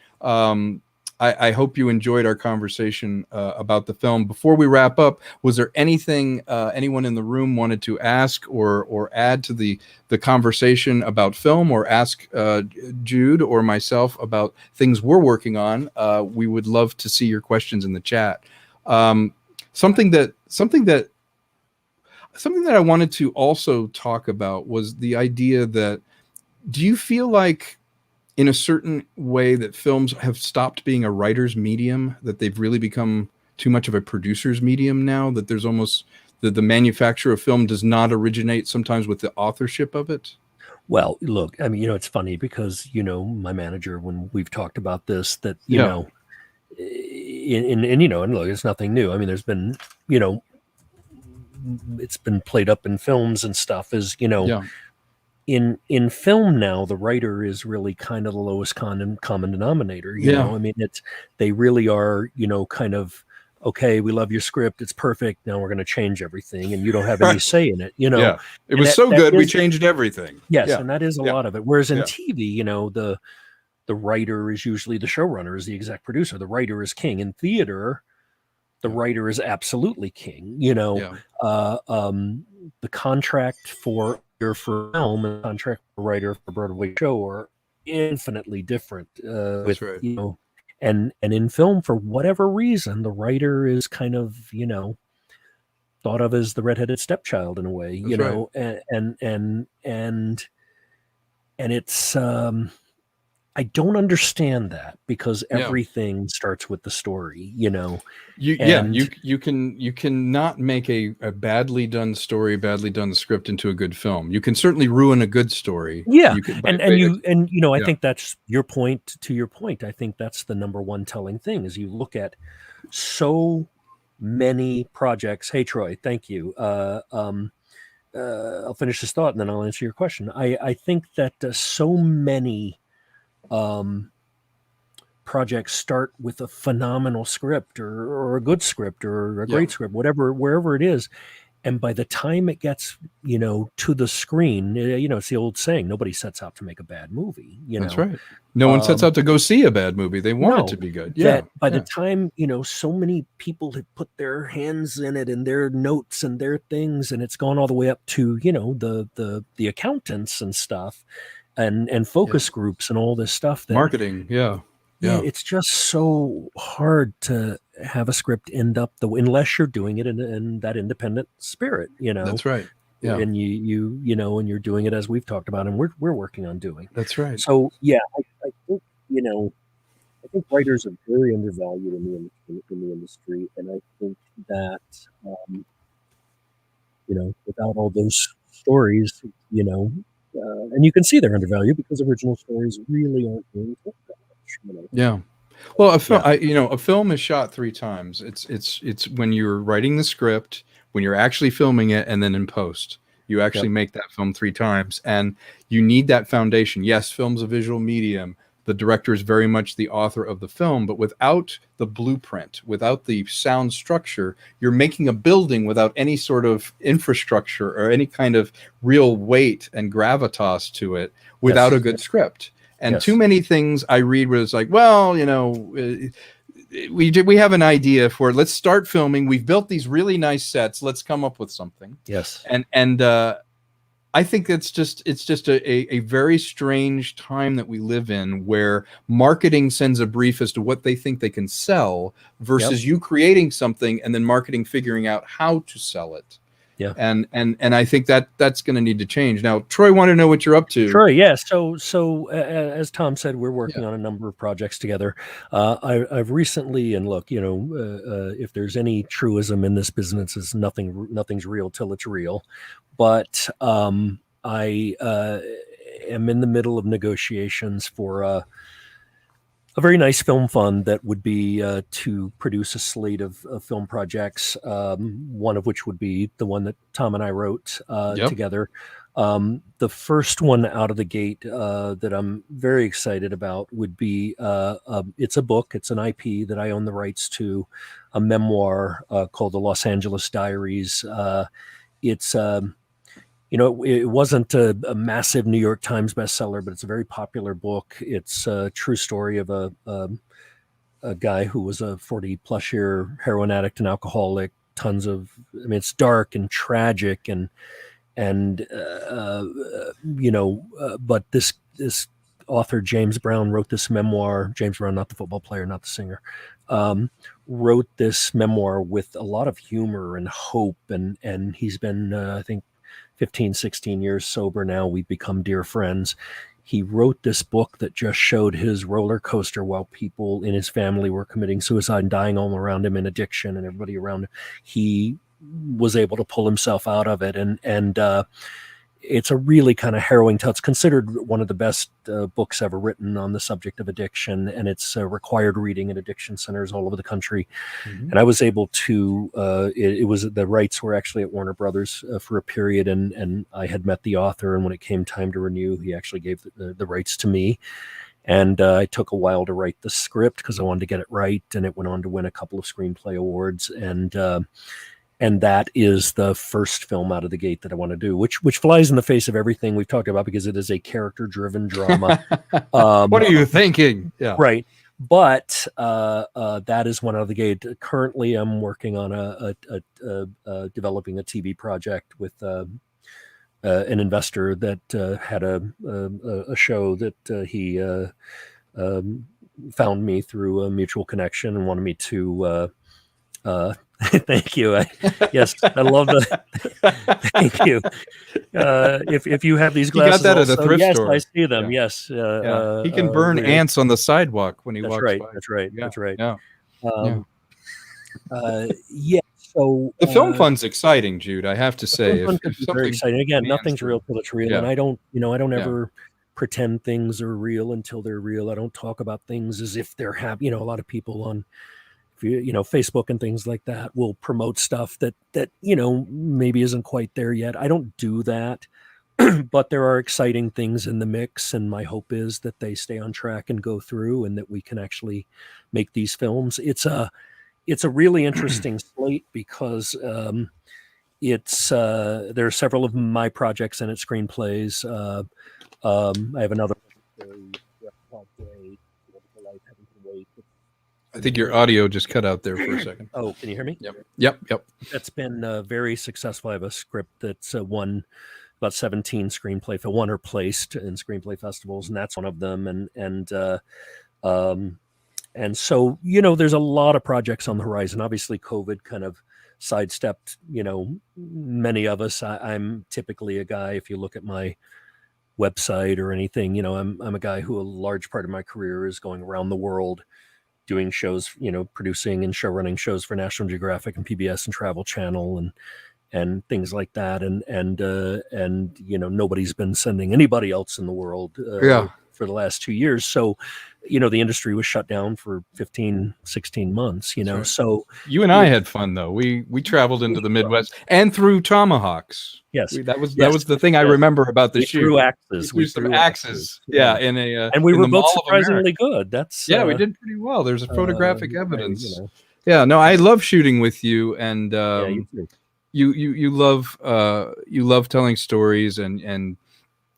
S1: I hope you enjoyed our conversation about the film. Before we wrap up, was there anything anyone in the room wanted to ask or add to the conversation about film, or ask Jude or myself about things we're working on? We would love to see your questions in the chat. Something that something that I wanted to also talk about was the idea that, do you feel like in a certain way that films have stopped being a writer's medium, that they've really become too much of a producer's medium now, that there's almost the manufacture of film does not originate sometimes with the authorship of it?
S2: Well, look, I mean, it's funny because, my manager, when we've talked about this, that,
S1: Yeah.
S2: and look, it's nothing new. I mean, there's been, it's been played up in films and stuff is,
S1: Yeah.
S2: in film now, the writer is really kind of the lowest common denominator.
S1: Yeah.
S2: I mean, they really are, kind of, okay, we love your script, it's perfect, now we're going to change everything, and you don't have any
S1: Right.
S2: say in it.
S1: Yeah. It
S2: And
S1: was so
S2: that
S1: good, we
S2: is,
S1: changed everything.
S2: yes,
S1: Yeah.
S2: and that is a
S1: Yeah.
S2: lot of it. Whereas in
S1: Yeah.
S2: TV, the writer is usually the showrunner, is the exec producer. The writer is king. In theater, the writer is absolutely king.
S1: Yeah.
S2: The contract for film and the contract for writer for a Broadway show are infinitely different.
S1: That's right.
S2: And in film, for whatever reason, the writer is kind of thought of as the redheaded stepchild in a way.
S1: That's right.
S2: And it's I don't understand that, because
S1: Yeah.
S2: everything starts with the story,
S1: You cannot make a badly done story, badly done script into a good film. You can certainly ruin a good story.
S2: Yeah.
S1: You can,
S2: I
S1: yeah.
S2: think that's your point. To your point, I think that's the number one telling thing is you look at so many projects. Hey, Troy, thank you. I'll finish this thought and then I'll answer your question. I think that so many projects start with a phenomenal script or a good script or a great script, wherever it is. And by the time it gets, to the screen, it's the old saying, nobody sets out to make a bad movie.
S1: That's right. No one sets out to go see a bad movie. They want it to be good. Yeah.
S2: That by the time, so many people have put their hands in it and their notes and their things, and it's gone all the way up to, the accountants and stuff and focus groups and all this stuff.
S1: Marketing. Yeah.
S2: It's just so hard to have a script end up unless you're doing it in that independent spirit,
S1: That's right. Yeah.
S2: And and you're doing it as we've talked about, and we're working on doing.
S1: That's right.
S2: So yeah, I think I think writers are very undervalued in the industry, and I think that without all those stories, and you can see they're undervalued because original stories really aren't being told that much.
S1: Yeah. Well, a film is shot 3 times. It's when you're writing the script, when you're actually filming it, and then in post. You actually make that film 3 times, and you need that foundation. Yes, film's a visual medium. The director is very much the author of the film, but without the blueprint, without the sound structure, you're making a building without any sort of infrastructure or any kind of real weight and gravitas to it, without a good script. And too many things I read where it's like, well, we have an idea for it. Let's start filming. We've built these really nice sets. Let's come up with something.
S2: Yes.
S1: And I think it's just a very strange time that we live in, where marketing sends a brief as to what they think they can sell versus you creating something and then marketing figuring out how to sell it.
S2: Yeah.
S1: And I think that's going to need to change. Now, Troy, want to know what you're up to.
S2: Troy, yeah. So as Tom said, we're working on a number of projects together. I've recently, and look, if there's any truism in this business, is nothing's real till it's real. But I am in the middle of negotiations for a very nice film fund that would be to produce a slate of film projects, one of which would be the one that Tom and I wrote together. The first one out of the gate that I'm very excited about would be, it's a book, it's an IP that I own the rights to, a memoir called The Los Angeles Diaries. It's it wasn't a massive New York Times bestseller, but it's a very popular book. It's a true story of a guy who was a 40-plus year heroin addict and alcoholic. It's dark and tragic, but this author, James Brown, wrote this memoir. James Brown, not the football player, not the singer. wrote this memoir with a lot of humor and hope. And he's been, I think, 15, 16 years sober now. We've become dear friends. He wrote this book that just showed his roller coaster while people in his family were committing suicide and dying all around him in addiction and everybody around him. He was able to pull himself out of it. And it's a really kind of harrowing tale. It's considered one of the best books ever written on the subject of addiction, and it's required reading at addiction centers all over the country. Mm-hmm. And I was able to, it was, the rights were actually at Warner Brothers for a period, and I had met the author, and when it came time to renew, he actually gave the rights to me. And I took a while to write the script because I wanted to get it right, and it went on to win a couple of screenplay awards. And that is the first film out of the gate that I want to do, which flies in the face of everything we've talked about because it is a character-driven drama.
S1: What are you thinking? Yeah,
S2: right. But that is one out of the gate. Currently, I'm working on developing a TV project with an investor that had a show that he found me through a mutual connection and wanted me to. Thank you. Yes, I love that. Thank you. If you have these glasses,
S1: you got that
S2: also,
S1: at a thrift store.
S2: I see them.
S1: Yeah.
S2: Yes.
S1: He can burn ants on the sidewalk when he walks by.
S2: That's right.
S1: Yeah.
S2: That's right.
S1: Yeah.
S2: Yeah. So
S1: the film fund's exciting, Jude. I have to say,
S2: it's very exciting. Again, nothing's real till it's real, and I don't ever pretend things are real until they're real. I don't talk about things as if they're happy. A lot of people on Facebook and things like that will promote stuff that maybe isn't quite there yet. I don't do that, but there are exciting things in the mix, and my hope is that they stay on track and go through, and that we can actually make these films. It's a really interesting slate because there are several of my projects in it, screenplays. I have another called
S1: I think your audio just cut out there for a second.
S2: Oh, can you hear me?
S1: Yep.
S2: That's been very successful. I have a script that's won about 17 won or placed in screenplay festivals, and that's one of them. And so, there's a lot of projects on the horizon. Obviously, COVID kind of sidestepped, many of us. I'm typically a guy, if you look at my website or anything, I'm a guy who a large part of my career is going around the world doing shows, producing and show running shows for National Geographic and PBS and Travel Channel and things like that. And nobody's been sending anybody else in the world for the last 2 years. So, the industry was shut down for 15, 16 months,
S1: right.
S2: So
S1: you and I had fun though. We traveled into the Midwest and threw tomahawks.
S2: Yes.
S1: That was the thing I remember about the shoot.
S2: We
S1: threw axes. Yeah.
S2: And we were both surprisingly good.
S1: We did pretty well. There's a photographic evidence. Yeah, no, I love shooting with you, and you love telling stories, and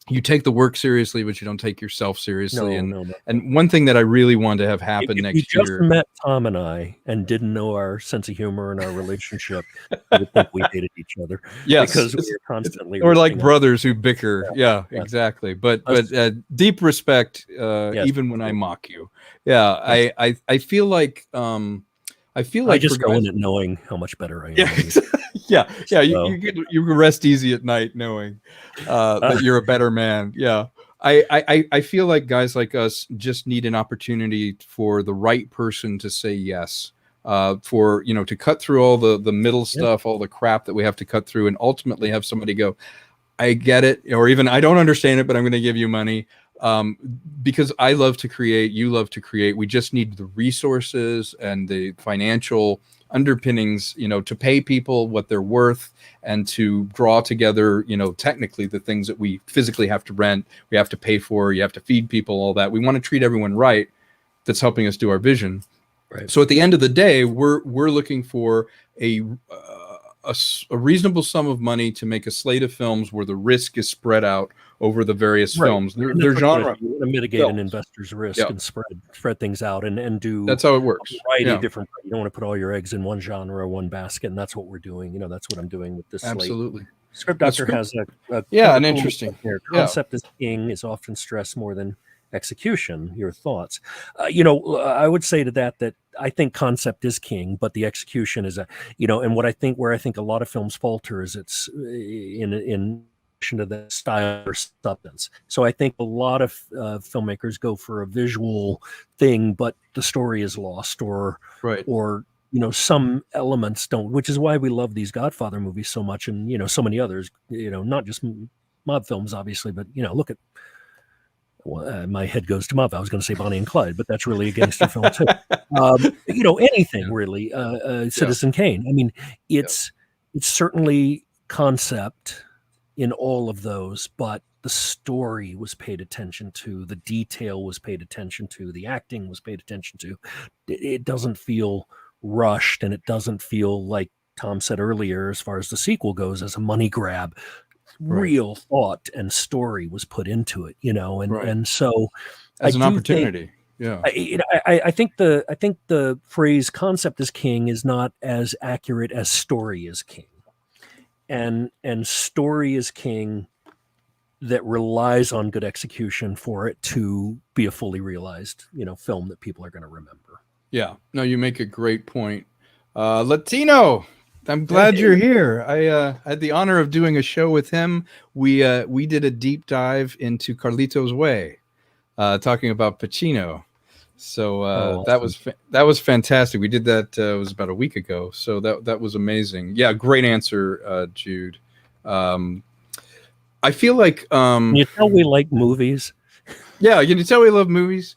S1: you take the work seriously, but you don't take yourself seriously. No. And one thing that I really want to have happen next year.
S2: If you just met Tom and I and didn't know our sense of humor and our relationship, you would think we hated each other.
S1: Yes,
S2: because we were constantly
S1: or like brothers who bicker. Yeah, exactly. But deep respect, even when I mock you. Yeah, yes. I feel like I
S2: just go in it knowing how much better I am.
S1: Yeah. So. You can rest easy at night knowing that you're a better man. Yeah. I feel like guys like us just need an opportunity for the right person to say yes, to cut through all the middle stuff, all the crap that we have to cut through, and ultimately have somebody go, I get it, or even I don't understand it, but I'm going to give you money. Because I love to create, you love to create. We just need the resources and the financial underpinnings, to pay people what they're worth, and to draw together, technically the things that we physically have to rent, we have to pay for, you have to feed people, all that. We want to treat everyone right. That's helping us do our vision. Right. So at the end of the day, we're looking for a reasonable sum of money to make a slate of films where the risk is spread out over the various films. They're genre.
S2: You want to mitigate an investor's risk and spread things out and do.
S1: That's how it works.
S2: A variety of different. You don't want to put all your eggs in one genre or one basket, and that's what we're doing. That's what I'm doing with this.
S1: Absolutely.
S2: Slate. Script Doctor has
S1: an interesting
S2: concept is king is often stressed more than execution, your thoughts. I would say to that I think concept is king, but the execution is and where I think a lot of films falter is it's in addition to the style or substance. So I think a lot of filmmakers go for a visual thing, but the story is lost, or
S1: Right.
S2: some elements don't, which is why we love these Godfather movies so much, and so many others, not just mob films, obviously, but look at my head goes to Mafia. I was going to say Bonnie and Clyde, but that's really a gangster film too. Anything really. Citizen Kane. I mean, it's certainly concept in all of those, but the story was paid attention to, the detail was paid attention to, the acting was paid attention to. It doesn't feel rushed, and it doesn't feel like Tom said earlier, as far as the sequel goes, as a money grab. Real thought and story was put into it, and so
S1: as an opportunity.
S2: I think the phrase "concept is king" is not as accurate as "story is king," and story is king that relies on good execution for it to be a fully realized, film that people are going to remember.
S1: Yeah, no, you make a great point. Latino, I'm glad you're here. I had the honor of doing a show with him. We did a deep dive into Carlito's Way, talking about Pacino. So
S2: awesome.
S1: that was fantastic. We did that it was about a week ago. So that was amazing. Yeah, great answer, Jude. I feel like
S2: Can you tell we like movies?
S1: Yeah, can you tell we love movies?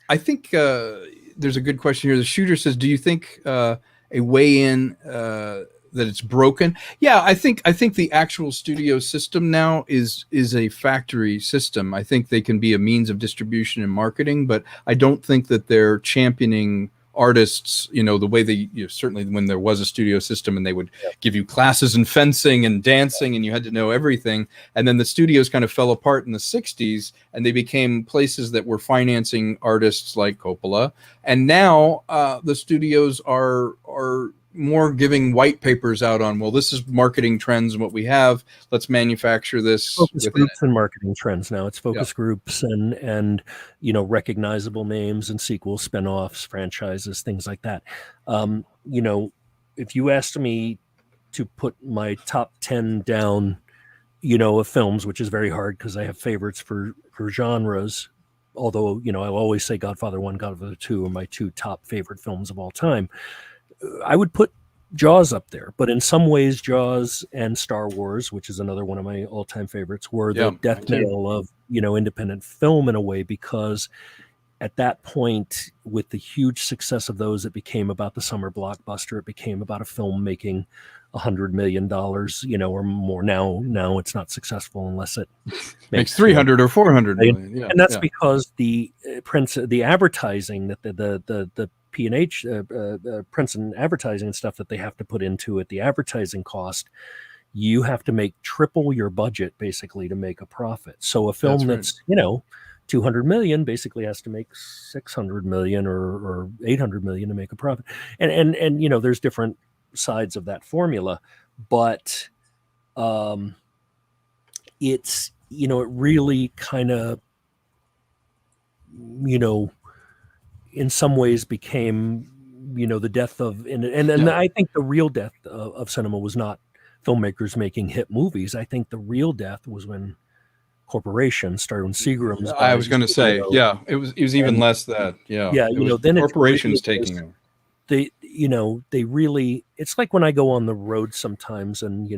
S1: I think there's a good question here. The shooter says, "Do you think a way in that it's broken?" Yeah, I think the actual studio system now is a factory system. I think they can be a means of distribution and marketing, but I don't think that they're championing artists, the way they certainly when there was a studio system and they would give you classes in fencing and dancing and you had to know everything. And then the studios kind of fell apart in the 60s and they became places that were financing artists like Coppola. And now the studios are more giving white papers out on, well, this is marketing trends and what we have. Let's manufacture this.
S2: Focus groups and marketing trends now. It's focus groups and recognizable names and sequels, spin-offs, franchises, things like that. If you asked me to put my top 10 down, of films, which is very hard because I have favorites for genres. Although, I'll always say Godfather 1, Godfather 2 are my two top favorite films of all time. I would put Jaws up there, but in some ways Jaws and Star Wars, which is another one of my all-time favorites, were the death knell of independent film in a way, because at that point, with the huge success of those, it became about the summer blockbuster. It became about a film making $100 million, or more. Now it's not successful unless it
S1: makes 300 or 400 million.
S2: And that's because the advertising that the P&H prints and advertising and stuff that they have to put into it, the advertising cost, you have to make triple your budget basically to make a profit. So a film that's 200 million basically has to make 600 million or 800 million to make a profit. And there's different sides of that formula, but it's it really kind of in some ways became the death of and I think the real death of cinema was not filmmakers making hit movies. I think the real death was when corporations started, when Seagram's.
S1: I was going to say, it was even less that,
S2: then
S1: corporations taking over.
S2: They really, it's like when I go on the road sometimes, and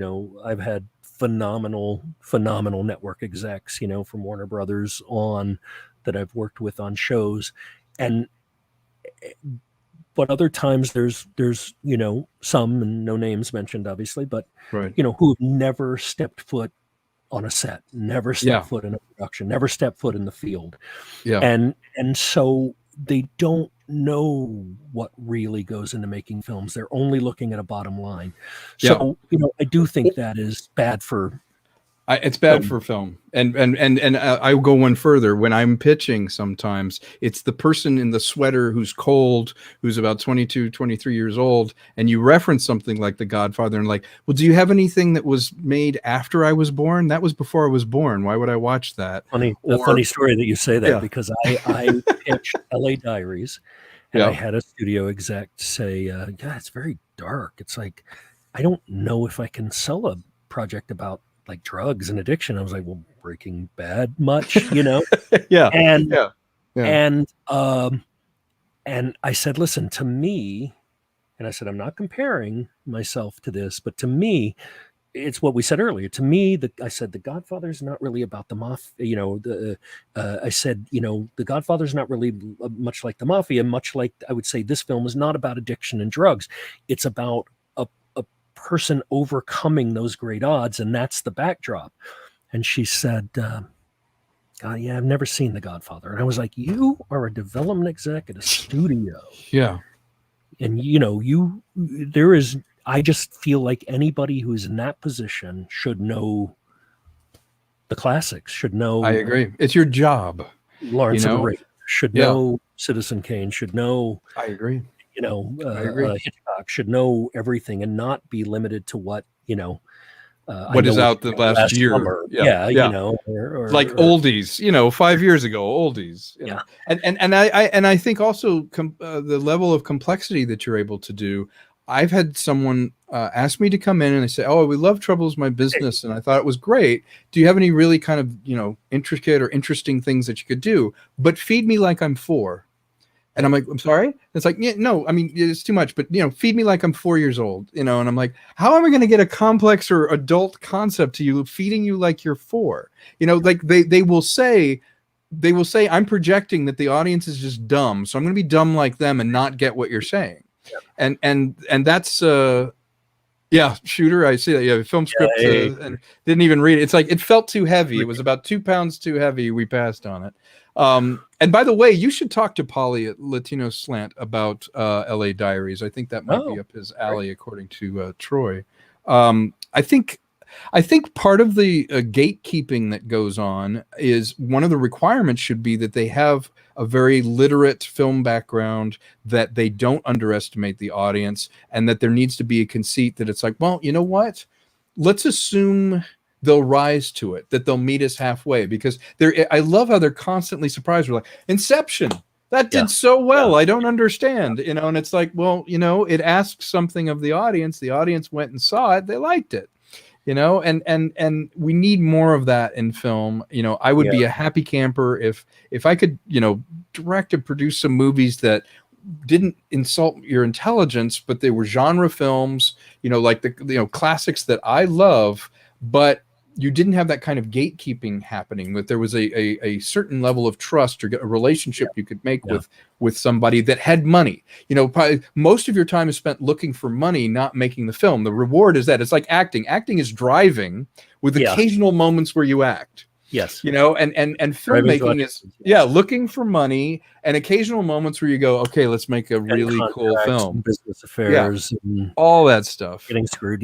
S2: I've had phenomenal network execs, from Warner Brothers on, that I've worked with on shows, but other times there's some, and no names mentioned obviously, but who have never stepped foot on a set, never stepped foot in a production, never stepped foot in the field, and so they don't know what really goes into making films. They're only looking at a bottom line. So I do think that is bad for
S1: It's bad for film, and I will go one further. When I'm pitching, sometimes it's the person in the sweater who's cold, who's about 22, 23 years old, and you reference something like The Godfather, and like, well, do you have anything that was made after I was born? That was before I was born. Why would I watch that?
S2: A funny story that you say that,
S1: Yeah.
S2: because I pitched L.A. Diaries, and
S1: Yeah.
S2: I had a studio exec say, "God, it's very dark. It's like, I don't know if I can sell a project about like drugs and addiction." I was like, "Well, Breaking Bad much, you know?"
S1: Yeah.
S2: And
S1: Yeah. Yeah.
S2: and I said, "Listen, to me," and I said, "I'm not comparing myself to this, but to me, it's what we said earlier. To me, I said The Godfather is not really about the mafia. You know, I said, you know, The Godfather is not really much like the mafia. Much like, I would say, this film is not about addiction and drugs. It's about a person overcoming those great odds, and that's the backdrop." And she said, "God, yeah, I've never seen The Godfather." And I was like, "You are a development exec at a studio,
S1: Yeah.
S2: and you know, there is." I just feel like anybody who's in that position should know the classics, should know
S1: I agree. It's your job.
S2: Lawrence
S1: You
S2: of
S1: know?
S2: Arabia, should
S1: Yeah.
S2: know Citizen Kane, should know,
S1: I agree.
S2: you know,
S1: I agree.
S2: Hitchcock, should know everything and not be limited to what, you know,
S1: What is out the last year?
S2: summer.
S1: Yeah.
S2: You know,
S1: Like oldies, 5 years ago, oldies.
S2: Yeah.
S1: And I think also the level of complexity that you're able to do. I've had someone ask me to come in and they say, "Oh, we love Trouble's my business," and I thought it was great. Do you have any really kind of intricate or interesting things that you could do? But feed me like I'm 4. And I'm like, "I'm sorry?" It's like, "Yeah, no, I mean, it's too much, but feed me like I'm 4 years old, and I'm like, how am I going to get a complex or adult concept to you feeding you like you're 4? Like they will say, I'm projecting that the audience is just dumb, so I'm going to be dumb like them and not get what you're saying. Yeah. And that's yeah, Shooter, I see that. Yeah, film script and didn't even read it. It's like it felt too heavy. It was about 2 pounds too heavy. We passed on it. And by the way, you should talk to Polly at Latino Slant about LA Diaries. I think that might be up his alley, according to Troy. I think part of the gatekeeping that goes on is one of the requirements should be that they have a very literate film background, that they don't underestimate the audience, and that there needs to be a conceit that it's like, well, you know what? Let's assume they'll rise to it, that they'll meet us halfway, because I love how they're constantly surprised. We're like, Inception, that did so well. I don't understand, and it's like, well, it asks something of the audience. The audience went and saw it. They liked it. And we need more of that in film. I would be a happy camper if I could, direct and produce some movies that didn't insult your intelligence, but they were genre films, like the classics that I love, but you didn't have that kind of gatekeeping happening, that there was a certain level of trust or a relationship you could make with somebody that had money. Probably most of your time is spent looking for money, not making the film. The reward is that it's like acting. Acting is driving with occasional moments where you act.
S2: Yes.
S1: And filmmaking is looking for money and occasional moments where you go, okay, let's make a really cool film.
S2: Business affairs, and
S1: all that stuff.
S2: Getting screwed,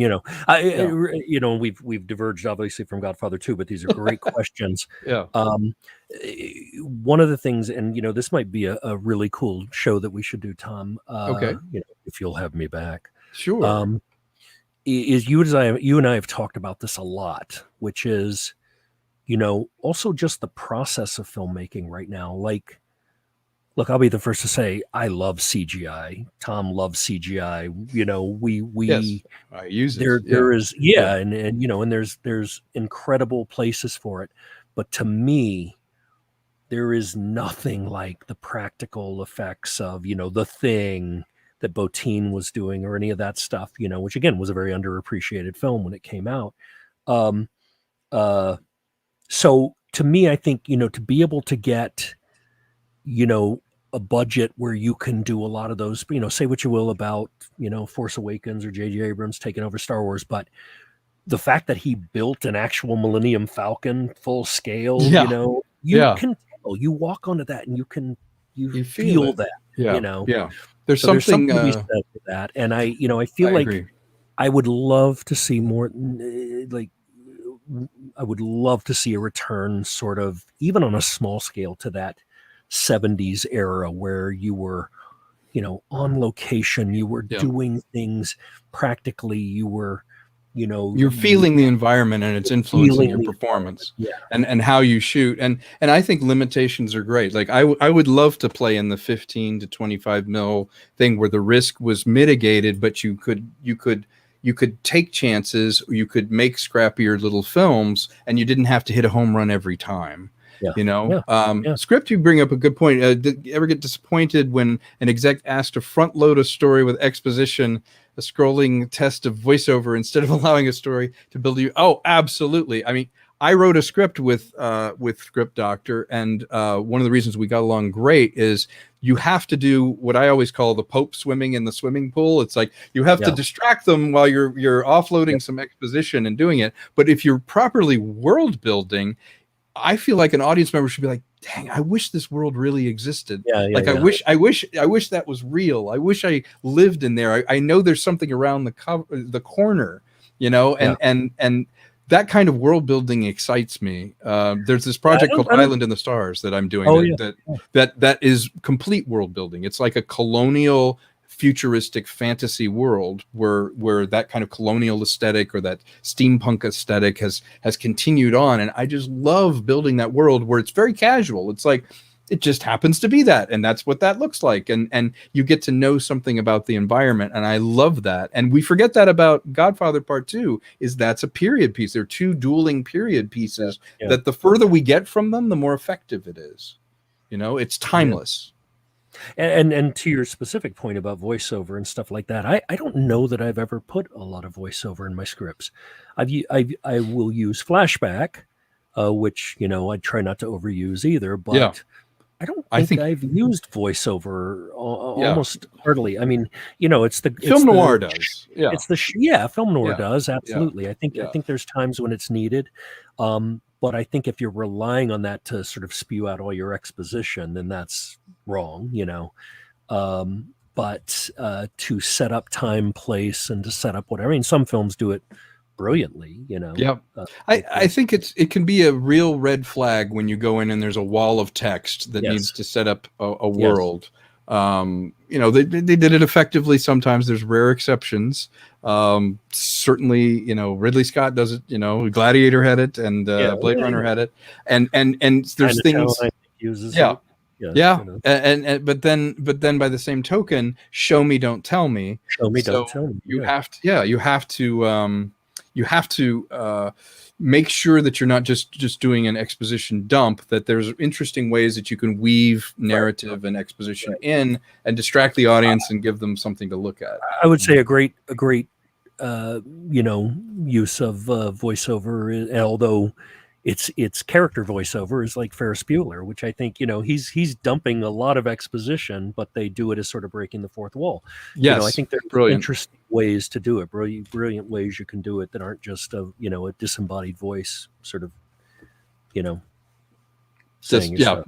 S2: we've diverged obviously from Godfather 2, but these are great questions.
S1: Yeah.
S2: One of the things, and this might be a really cool show that we should do, Tom.
S1: Okay.
S2: If you'll have me back.
S1: Sure.
S2: Is you and I have talked about this a lot, which is, also just the process of filmmaking right now. Like, look, I'll be the first to say I love CGI. Tom loves CGI.
S1: I use it.
S2: There is and there's incredible places for it. But to me, there is nothing like the practical effects of, The Thing that Bottin was doing, or any of that stuff, which again was a very underappreciated film when it came out. So to me, I think, to be able to get, a budget where you can do a lot of those, say what you will about, Force Awakens or J.J. Abrams taking over Star Wars, but the fact that he built an actual Millennium Falcon full scale, you can tell, you walk onto that and you feel that,
S1: Yeah. There's something
S2: to be said for that. And I feel like I would love to see more, like I would love to see a return, sort of, even on a small scale, to that 70s era where you were, on location, you were doing things practically, you were,
S1: you're feeling the environment and it's influencing your performance and how you shoot. And I think limitations are great. Like I would love to play in the 15 to 25 mil thing where the risk was mitigated, but you could take chances, you could make scrappier little films, and you didn't have to hit a home run every time. Script, you bring up a good point. Did you ever get disappointed when an exec asked to front load a story with exposition, a scrolling test of voiceover, instead of allowing a story to build you? Oh, absolutely. I mean, I wrote a script with Script Doctor, and one of the reasons we got along great is you have to do what I always call the Pope swimming in the swimming pool. It's like you have to distract them while you're offloading some exposition and doing it. But if you're properly world building, I feel like an audience member should be like, dang, I wish this world really existed. I wish that was real. I wish I lived in there. I know there's something around the corner, and that kind of world building excites me. There's this project called Island in the Stars that I'm doing that is complete world building. It's like a colonial futuristic fantasy world where that kind of colonial aesthetic or that steampunk aesthetic has continued on. And I just love building that world where it's very casual. It's like, it just happens to be that. And that's what that looks like. And you get to know something about the environment. And I love that. And we forget that about Godfather Part 2 is that's a period piece. They're two dueling period pieces that the further we get from them, the more effective it is. It's timeless.
S2: And to your specific point about voiceover and stuff like that, I don't know that I've ever put a lot of voiceover in my scripts. I will use flashback, which I try not to overuse either. But I think I've used voiceover almost hardly. I mean, it's the
S1: film noir does. Yeah,
S2: it's the film noir does absolutely. I think there's times when it's needed. But I think if you're relying on that to sort of spew out all your exposition, then that's wrong, but to set up time, place, and to set up whatever. I mean, some films do it brilliantly,
S1: I think it can be a real red flag when you go in and there's a wall of text that needs to set up a world. They did it effectively. Sometimes there's rare exceptions. Certainly, Ridley Scott does it, Gladiator had it, and Blade Runner had it, and there's things
S2: uses
S1: but then by the same token, show me, don't tell me.
S2: Don't tell me.
S1: You have to make sure that you're not just doing an exposition dump, that there's interesting ways that you can weave narrative and exposition in and distract the audience and give them something to look at.
S2: I would say a great use of voiceover, although it's character voiceover, is like Ferris Bueller, which I think he's dumping a lot of exposition, but they do it as sort of breaking the fourth wall. I think there's interesting ways to do it, brilliant ways you can do it that aren't just a disembodied voice sort of saying your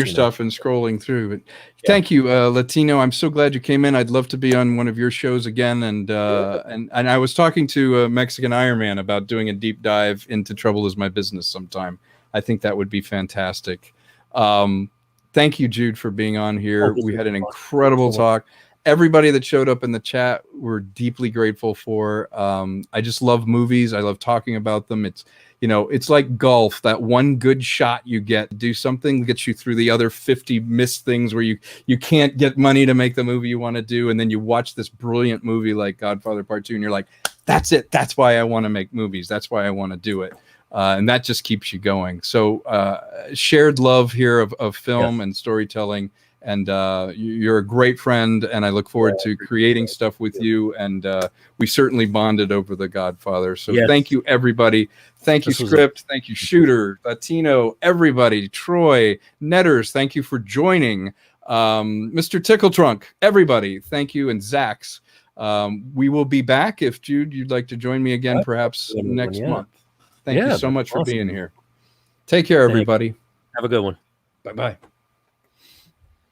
S2: stuff and
S1: scrolling through. But thank you, Latino. I'm so glad you came in. I'd love to be on one of your shows again. And I was talking to Mexican Iron Man about doing a deep dive into Trouble Is My Business sometime. I think that would be fantastic. Thank you, Jude, for being on here. We had an incredible talk. Everybody that showed up in the chat, we're deeply grateful for. I just love movies. I love talking about them. It's like golf. That one good shot you get, do something, gets you through the other 50 missed things where you can't get money to make the movie you want to do. And then you watch this brilliant movie like Godfather Part 2, and you're like, that's it. That's why I want to make movies. That's why I want to do it. And that just keeps you going. So shared love here of film and storytelling. And you're a great friend, and I look forward to creating stuff with you. And we certainly bonded over The Godfather. So thank you, everybody. Thank you, Script. Thank you, Shooter, Latino, everybody, Troy, Netters. Thank you for joining. Mr. Tickletrunk, everybody, thank you. And Zax. We will be back. If, Jude, you'd like to join me again, perhaps next month. Thank you so much for being here. Take care, everybody.
S2: Have a good one.
S1: Bye-bye.